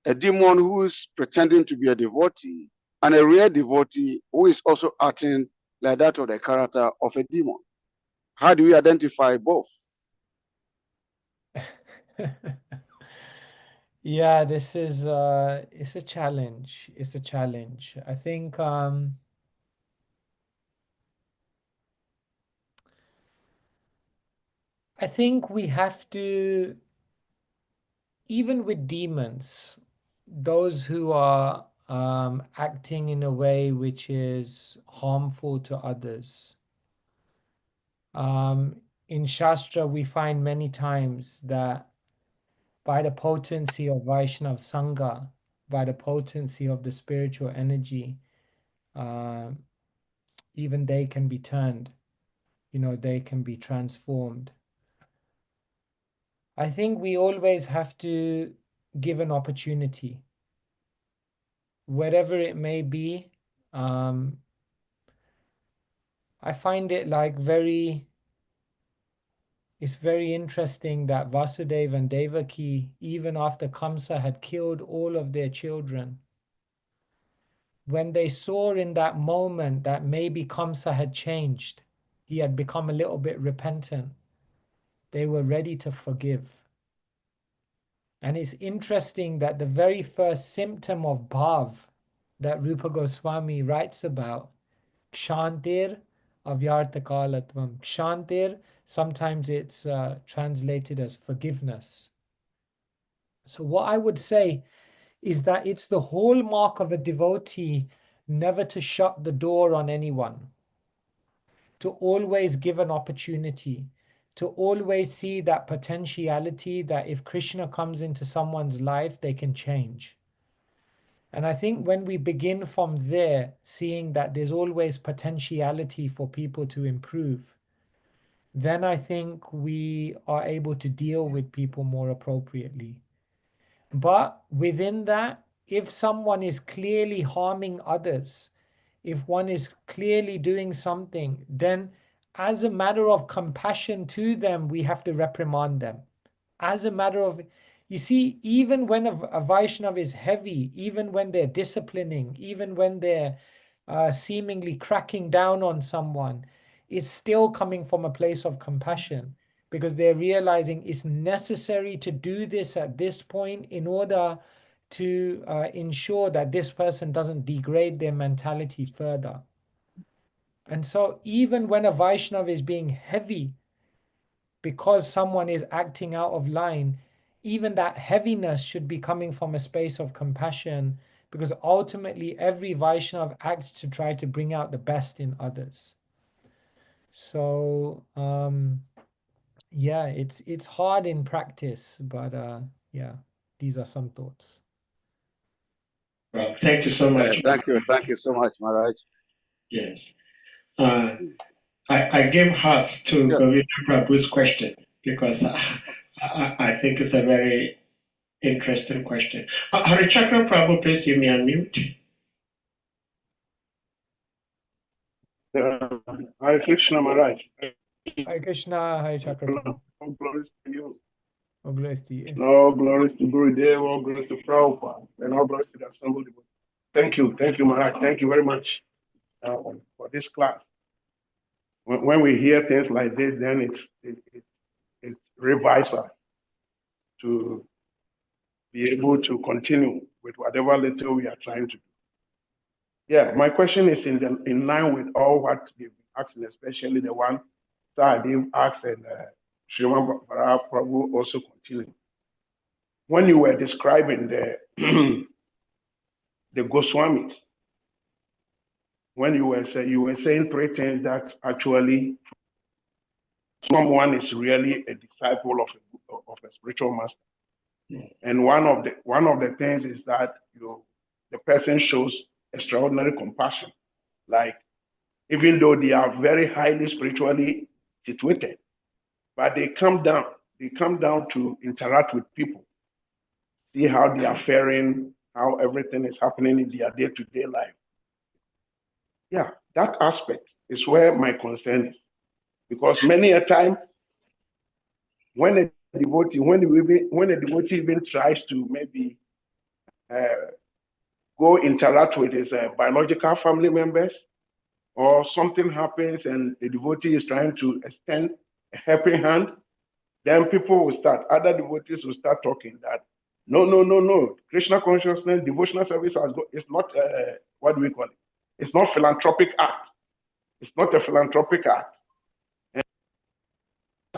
a demon who is pretending to be a devotee and a real devotee who is also acting like that of the character of a demon? How do we identify both? Yeah, this is it's a challenge. It's a challenge. I think I think we have to, even with demons, those who are acting in a way which is harmful to others. In Shastra, we find many times that by the potency of Vaishnav Sangha, by the potency of the spiritual energy, even they can be turned, they can be transformed. I think we always have to give an opportunity, whatever it may be. I find it like it's very interesting that Vasudeva and Devaki, even after Kamsa had killed all of their children, when they saw in that moment that maybe Kamsa had changed, he had become a little bit repentant, they were ready to forgive. And it's interesting that the very first symptom of bhav that Rupa Goswami writes about, kshantir avyartakalatvam. Kshantir, sometimes it's translated as forgiveness. So what I would say is that it's the hallmark of a devotee never to shut the door on anyone, to always give an opportunity, to always see that potentiality that if Krishna comes into someone's life, they can change. And I think when we begin from there, seeing that there's always potentiality for people to improve, then I think we are able to deal with people more appropriately. But within that, if someone is clearly harming others, if one is clearly doing something, then as a matter of compassion to them, we have to reprimand them. As a matter of, you see, even when a Vaishnav is heavy, even when they're disciplining, even when they're seemingly cracking down on someone, it's still coming from a place of compassion, because they're realizing it's necessary to do this at this point in order to ensure that this person doesn't degrade their mentality further. And so even when a Vaishnav is being heavy because someone is acting out of line, even that heaviness should be coming from a space of compassion, because ultimately every Vaishnav acts to try to bring out the best in others. So yeah, it's hard in practice, but yeah, these are some thoughts. Well, thank you so much. Thank you so much, Maharaj. Yes. I give hearts to Govinda Prabhu's question, because I think it's a very interesting question. Harichakra Prabhu, please give me unmute. Hare Krishna Maharaj. Hare Krishna, Hare Chakra. All glories to you. All glories to you. All glories to Gurudev, all glories to Prabhupada, and all glories to the assembled. Thank you Maharaj. Thank you very much for this class. When we hear things like this, then it revives us to be able to continue with whatever little we are trying to do. Yeah, my question is in line with all what we've been asking, especially the one Sahadev asked and Sriman Prabhu also continued. When you were describing the the Goswamis, when you were saying three things that actually someone is really a disciple of a spiritual master, and one of the things is that the person shows extraordinary compassion, like even though they are very highly spiritually situated, but they come down to interact with people, see how they are faring, how everything is happening in their day-to-day life. Yeah, that aspect is where my concern is, because many a time when a devotee even tries to maybe go interact with his biological family members, or something happens and the devotee is trying to extend a helping hand, then other devotees will start talking that no, Krishna consciousness, devotional service is not, what do we call it? It's not philanthropic act. It's not a philanthropic act. And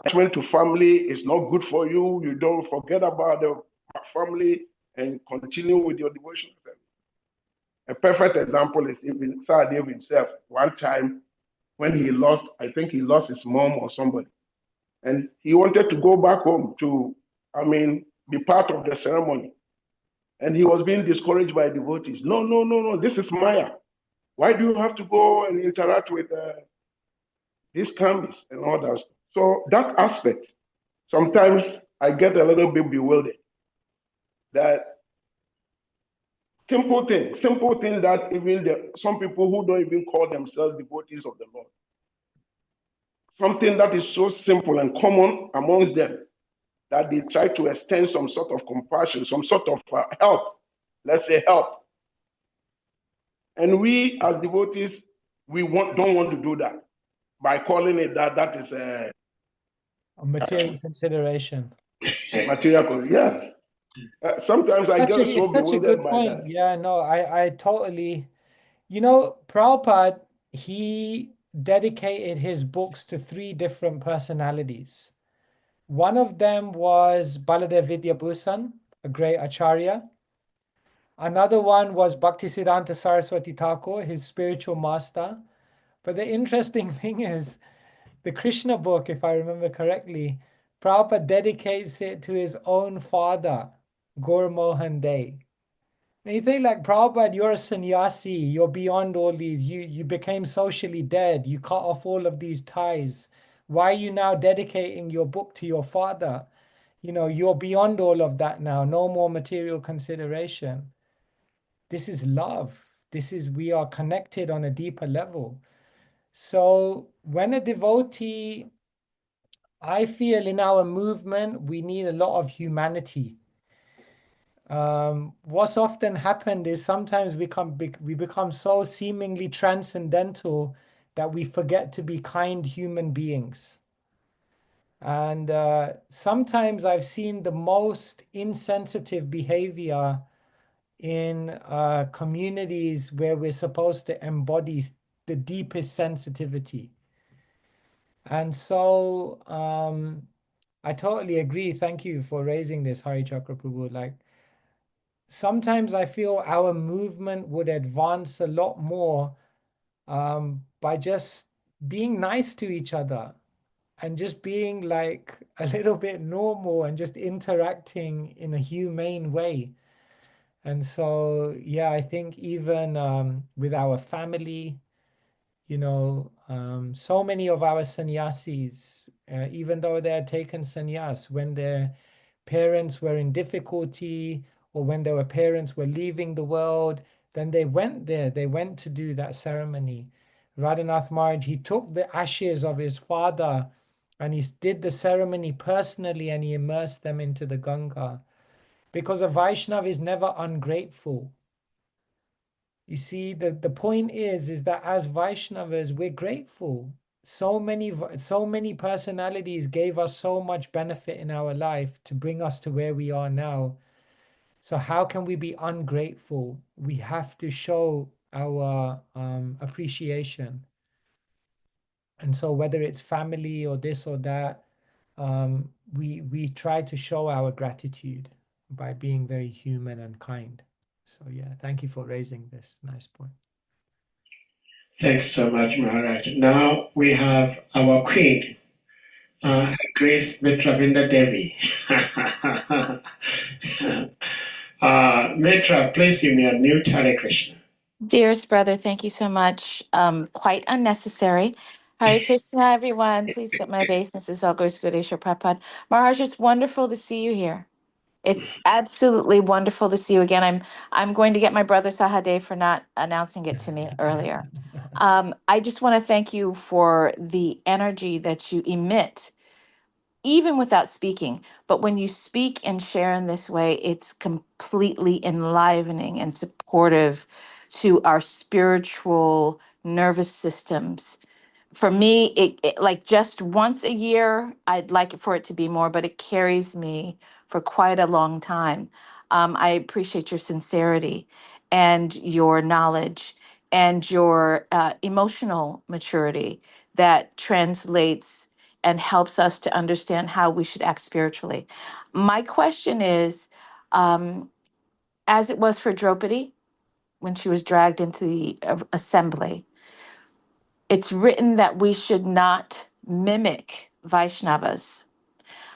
attachment to family is not good for you. You don't forget about the family and continue with your devotion. A perfect example is even Sir David himself. One time when he lost, I think he lost his mom or somebody, and he wanted to go back home to, be part of the ceremony. And he was being discouraged by devotees. No, no, no, no, this is Maya. Why do you have to go and interact with these kambis and all that? So that aspect, sometimes I get a little bit bewildered that simple things that even some people who don't even call themselves devotees of the Lord, something that is so simple and common amongst them, that they try to extend some sort of compassion, some sort of help, let's say help. And we as devotees, don't want to do that by calling it that is a material consideration. Material, yes. Sometimes I get It's so such a good bewildered by point. that. Yeah, no, I totally, Prabhupada, he dedicated his books to 3 different personalities. One of them was Baladev Vidyabhusan, a great acharya. Another one was Bhaktisiddhanta Saraswati Thakur, his spiritual master. But the interesting thing is, the Krishna book, if I remember correctly, Prabhupada dedicates it to his own father, Gaur Mohan Dey. And you think, like, Prabhupada, you're a sannyasi, you're beyond all these, you became socially dead, you cut off all of these ties. Why are you now dedicating your book to your father? You're beyond all of that now, no more material consideration. This is love. We are connected on a deeper level. So when a devotee, I feel in our movement, we need a lot of humanity. What's often happened is sometimes we become so seemingly transcendental that we forget to be kind human beings. And sometimes I've seen the most insensitive behavior in communities where we're supposed to embody the deepest sensitivity. And so I totally agree. Thank you for raising this, Hari Chakra Prabhu. Like, sometimes I feel our movement would advance a lot more by just being nice to each other and just being like a little bit normal and just interacting in a humane way. And so, yeah, I think even with our family, so many of our sannyasis, even though they had taken sannyas, when their parents were in difficulty or when their parents were leaving the world, then they went there. They went to do that ceremony. Radhanath Maharaj, he took the ashes of his father and he did the ceremony personally and he immersed them into the Ganga. Because a Vaishnava is never ungrateful. You see, the point is that as Vaishnavas, we're grateful. So many personalities gave us so much benefit in our life to bring us to where we are now. So how can we be ungrateful? We have to show our appreciation. And so whether it's family or this or that, we try to show our gratitude by being very human and kind. So yeah, thank you for raising this nice point. Thank you so much, Maharaj. Now we have our queen, Grace Mitravinda Devi. Mitra, please give me a new Hare Krishna. Dearest brother, thank you so much. Quite unnecessary. Hare Krishna, everyone. Please set my obeisances. All goes Gureshwar Prabhupada. Maharaj, it's wonderful to see you here. It's absolutely wonderful to see you again. I'm going to get my brother Sahadev for not announcing it to me earlier. I just want to thank you for the energy that you emit, even without speaking. But when you speak and share in this way, it's completely enlivening and supportive to our spiritual nervous systems. For me, it like just once a year, I'd like it for it to be more, but it carries me for quite a long time. I appreciate your sincerity and your knowledge and your emotional maturity that translates and helps us to understand how we should act spiritually. My question is, as it was for Draupadi when she was dragged into the assembly, it's written that we should not mimic Vaishnavas.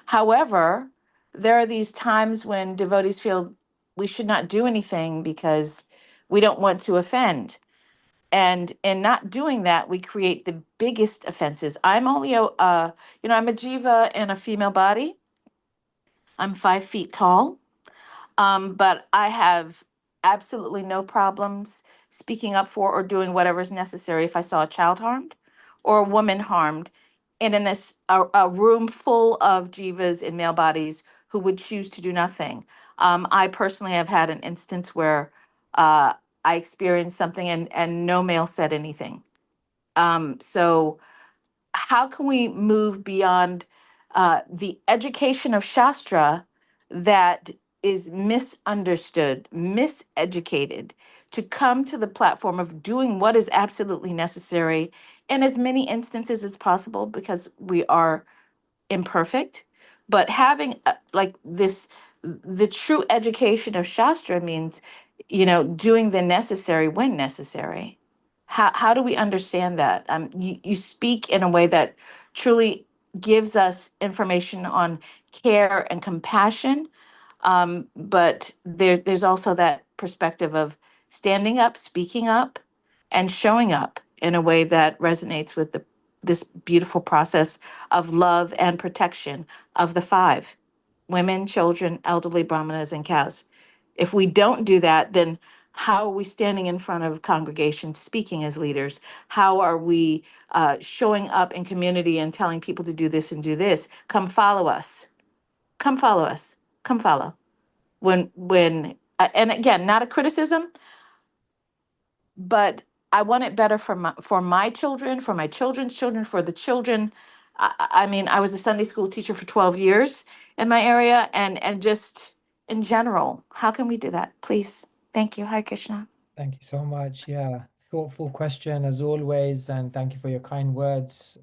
However, there are these times when devotees feel we should not do anything because we don't want to offend. And in not doing that, we create the biggest offenses. I'm only I'm a jiva in a female body. I'm 5 feet tall. But I have absolutely no problems speaking up for or doing whatever is necessary if I saw a child harmed or a woman harmed in a room full of jivas in male bodies who would choose to do nothing. I personally have had an instance where I experienced something and no male said anything. So how can we move beyond the education of Shastra that is misunderstood, miseducated, to come to the platform of doing what is absolutely necessary in as many instances as possible because we are imperfect, but having like this, the true education of Shastra means, doing the necessary when necessary. How do we understand that? You speak in a way that truly gives us information on care and compassion, but there's also that perspective of standing up, speaking up, and showing up in a way that resonates with this beautiful process of love and protection of the five: women, children, elderly, brahmanas, and cows. If we don't do that, then how are we standing in front of congregations speaking as leaders? How are we showing up in community and telling people to do this and do this? Come follow us. Come follow us. Come follow. And again, not a criticism, but I want it better for my children, for my children's children, for the children. I mean, I was a Sunday school teacher for 12 years in my area, and just in general, how can we do that? Please. Thank you. Hare Krishna. Thank you so much. Yeah, thoughtful question as always, and thank you for your kind words.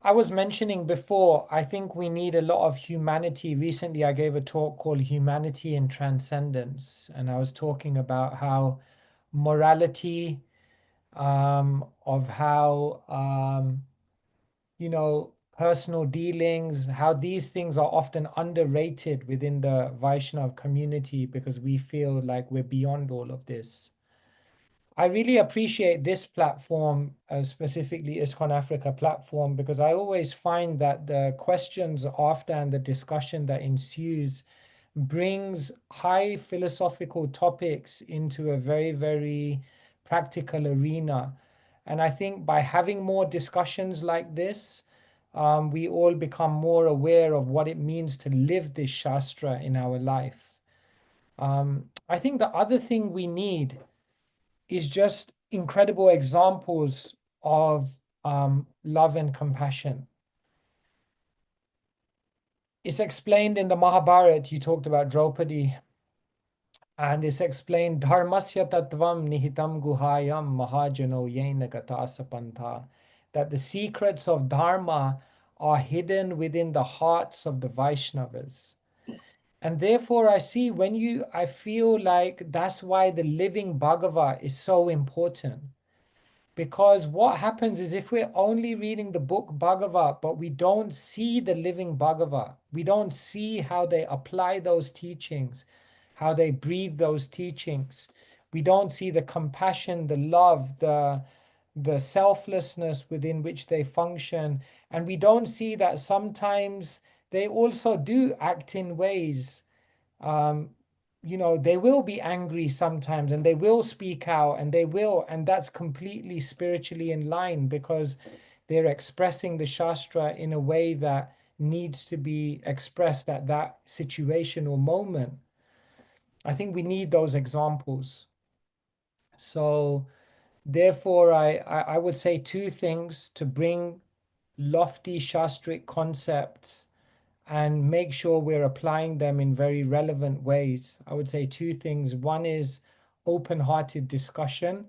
I was mentioning before, I think we need a lot of humanity. Recently, I gave a talk called Humanity and Transcendence, and I was talking about how morality, of how, personal dealings, how these things are often underrated within the Vaishnav community because we feel like we're beyond all of this. I really appreciate this platform, specifically ISKCON Africa platform, because I always find that the questions after and the discussion that ensues brings high philosophical topics into a very, very practical arena. And I think by having more discussions like this, we all become more aware of what it means to live this Shastra in our life. I think the other thing we need is just incredible examples of love and compassion. It's explained in the Mahabharata. You talked about Draupadi, and it's explained dharmasya tattvam nihitam guhayam mahajano yena gatasa pantha, that the secrets of dharma are hidden within the hearts of the Vaishnavas. And therefore I feel like that's why the living Bhagava is so important. Because what happens is if we're only reading the book Bhagavad, but we don't see the living Bhagavad, we don't see how they apply those teachings, how they breathe those teachings, we don't see the compassion, the love, the selflessness within which they function, and we don't see that sometimes they also do act in ways, they will be angry sometimes and they will speak out and that's completely spiritually in line because they're expressing the Shastra in a way that needs to be expressed at that situation or moment. I think we need those examples. So therefore, I would say two things to bring lofty Shastric concepts and make sure we're applying them in very relevant ways. I would say two things. One is open-hearted discussion.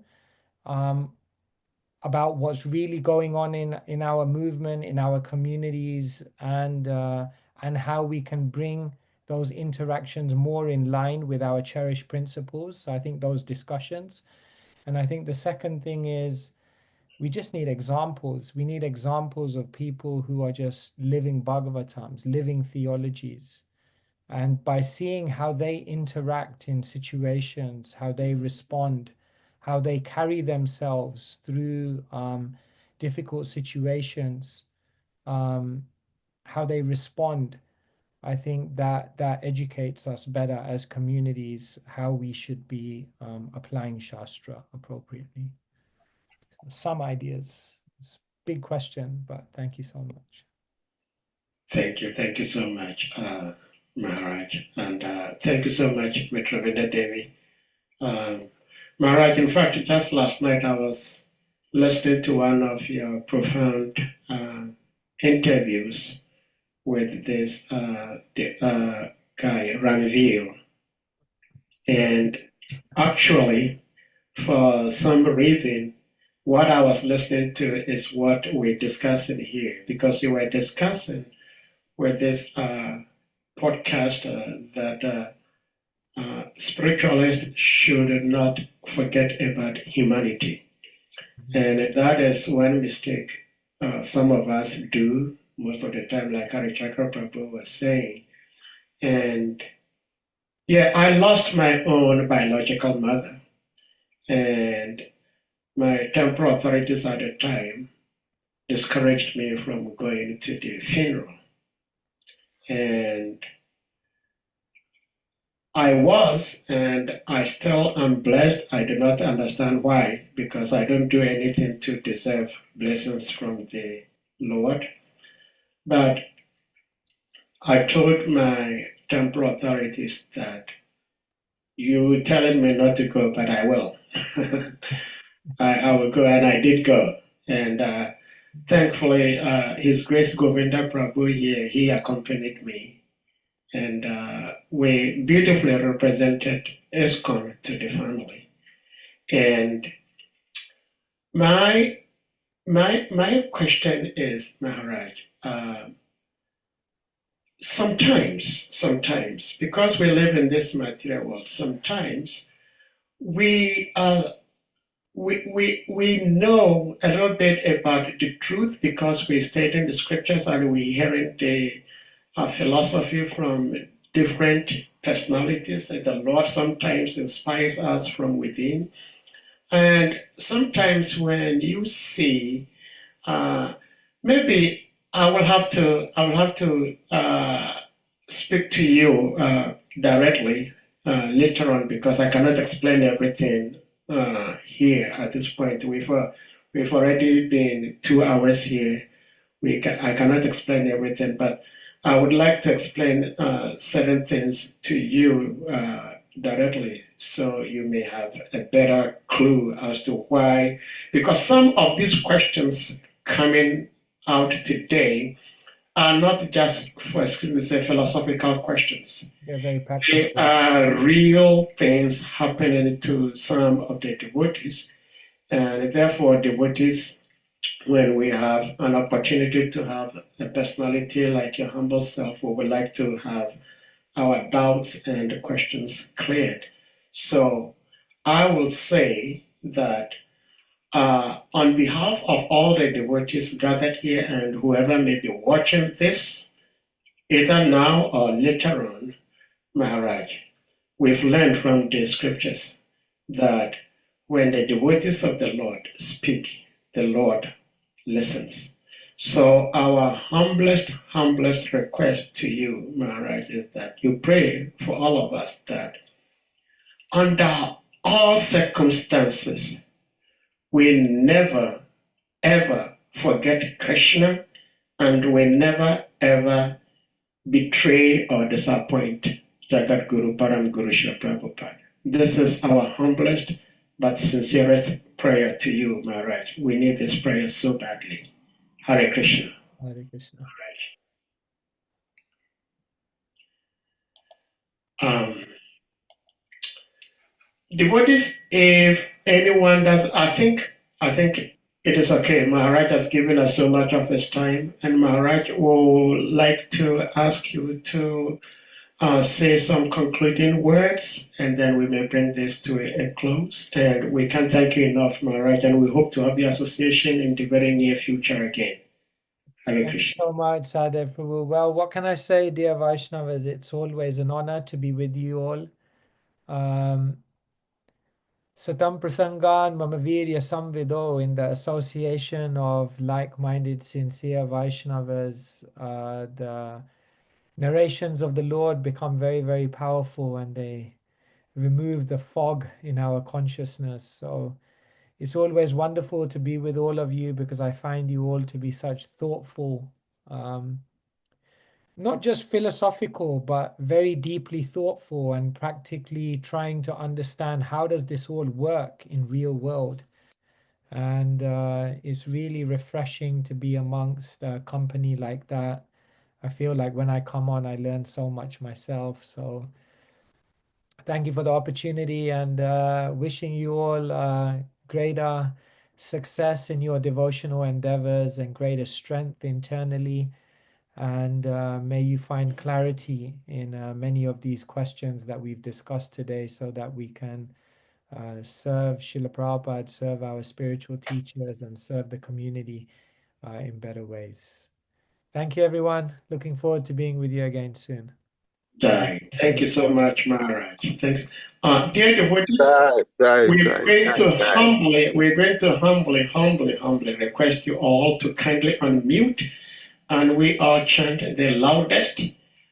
about what's really going on in our movement, in our communities, and how we can bring those interactions more in line with our cherished principles. So I think those discussions. And I think the second thing is we just need examples. We need examples of people who are just living Bhagavatams, living theologies. And by seeing how they interact in situations, how they respond, how they carry themselves through difficult situations, how they respond, I think that educates us better as communities how we should be applying Shastra appropriately. Some ideas. It's a big question, but thank you so much. Thank you so much, Maharaj, and thank you so much, Mitravinda Devi. Maharaj, in fact, just last night I was listening to one of your profound interviews with this guy, Ranveer, and actually, for some reason, what I was listening to is what we're discussing here, because you were discussing with this podcaster that spiritualists should not forget about humanity. And that is one mistake some of us do most of the time, like Harichakra Prabhu was saying. And yeah, I lost my own biological mother, and my temporal authorities at the time discouraged me from going to the funeral. And I was, and I still am blessed. I do not understand why, because I don't do anything to deserve blessings from the Lord. But I told my temporal authorities that you telling me not to go, but I will. I will go, and I did go. And thankfully, His Grace Govinda Prabhu here, he accompanied me. And we beautifully represented ISKCON to the family. And my question is, Maharaj, sometimes, because we live in this material world, sometimes we know a little bit about the truth because we study in the scriptures and we hearing the philosophy from different personalities. And the Lord sometimes inspires us from within. And sometimes when you see, maybe I will have to speak to you directly later on, because I cannot explain everything here at this point. We've already been 2 hours here. I cannot explain everything, but I would like to explain certain things to you directly, so you may have a better clue as to why. Because some of these questions coming out today are not just, for say, philosophical questions. They're very practical. They are real things happening to some of the devotees. And therefore, devotees, when we have an opportunity to have a personality like your humble self, we would like to have our doubts and questions cleared. So I will say that on behalf of all the devotees gathered here and whoever may be watching this, either now or later on, Maharaj, we've learned from the scriptures that when the devotees of the Lord speak, the Lord listens. So our humblest request to you, Maharaj, is that you pray for all of us that under all circumstances, we never ever forget Krishna, and we never ever betray or disappoint Jagat Guru Param Guru Srila Prabhupada. This is our humblest but sincerest prayer to you, Maharaj. We need this prayer so badly. Hare Krishna. Hare Krishna. Devotees, if anyone does, I think It is okay. Maharaj has given us so much of his time, and Maharaj would like to ask you to say some concluding words, and then we may bring this to a close. And we can't thank you enough, Maharaj, and we hope to have the association in the very near future again. Hare Thank you Krishna. so much, Sadev Prabhu. Well, what can I say, dear Vaishnavas? It's always an honor to be with you all. Satam Prasangan Mamavirya Samvido, in the association of like-minded, sincere Vaishnavas, the narrations of the Lord become very, very powerful, and they remove the fog in our consciousness. So it's always wonderful to be with all of you, because I find you all to be such thoughtful, not just philosophical, but very deeply thoughtful, and practically trying to understand how does this all work in real world. And it's really refreshing to be amongst a company like that. I feel like when I come on, I learn so much myself. So thank you for the opportunity, and wishing you all greater success in your devotional endeavors and greater strength internally. And may you find clarity in many of these questions that we've discussed today, so that we can serve Srila Prabhupada, serve our spiritual teachers, and serve the community in better ways. Thank you, everyone. Looking forward to being with you again soon. Thank you so much, Maharaj. Thanks. Dear devotees, we're going to humbly request you all to kindly unmute, and we all chant the loudest,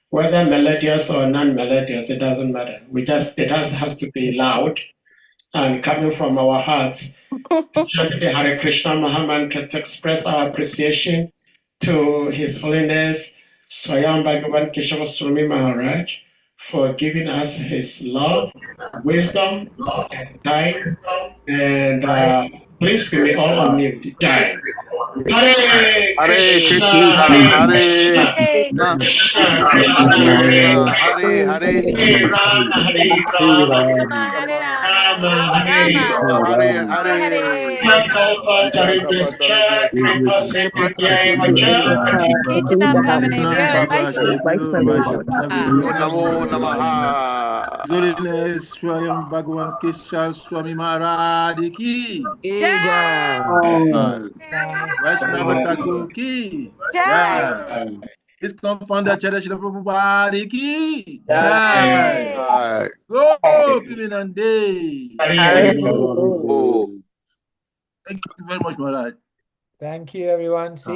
whether melodious or non-melodious, it doesn't matter. It does have to be loud and coming from our hearts. To chant the Hare Krishna Mahamantra to express our appreciation to His Holiness SVAYAM Bhagavan KESHAVA SWAMI Maharaj for giving us his love, wisdom, and time. And please give me all unmute. Time. Hare Krishna, Hare Krishna, Krishna Krishna, Hare Hare, Rama, Hare Rama, Rama, Hare Hare. Kalpa Taripascha, Kripa Sindhya Vacha, Namo Namaha. His Holiness SVAYAM Bhagavan KESHAVA SWAMI Maharaj ki Vaishnava Thakur ki His co-founder Srila Prabhupada ki Go Piminande. Thank you very much, Maharaj. Thank you, everyone. See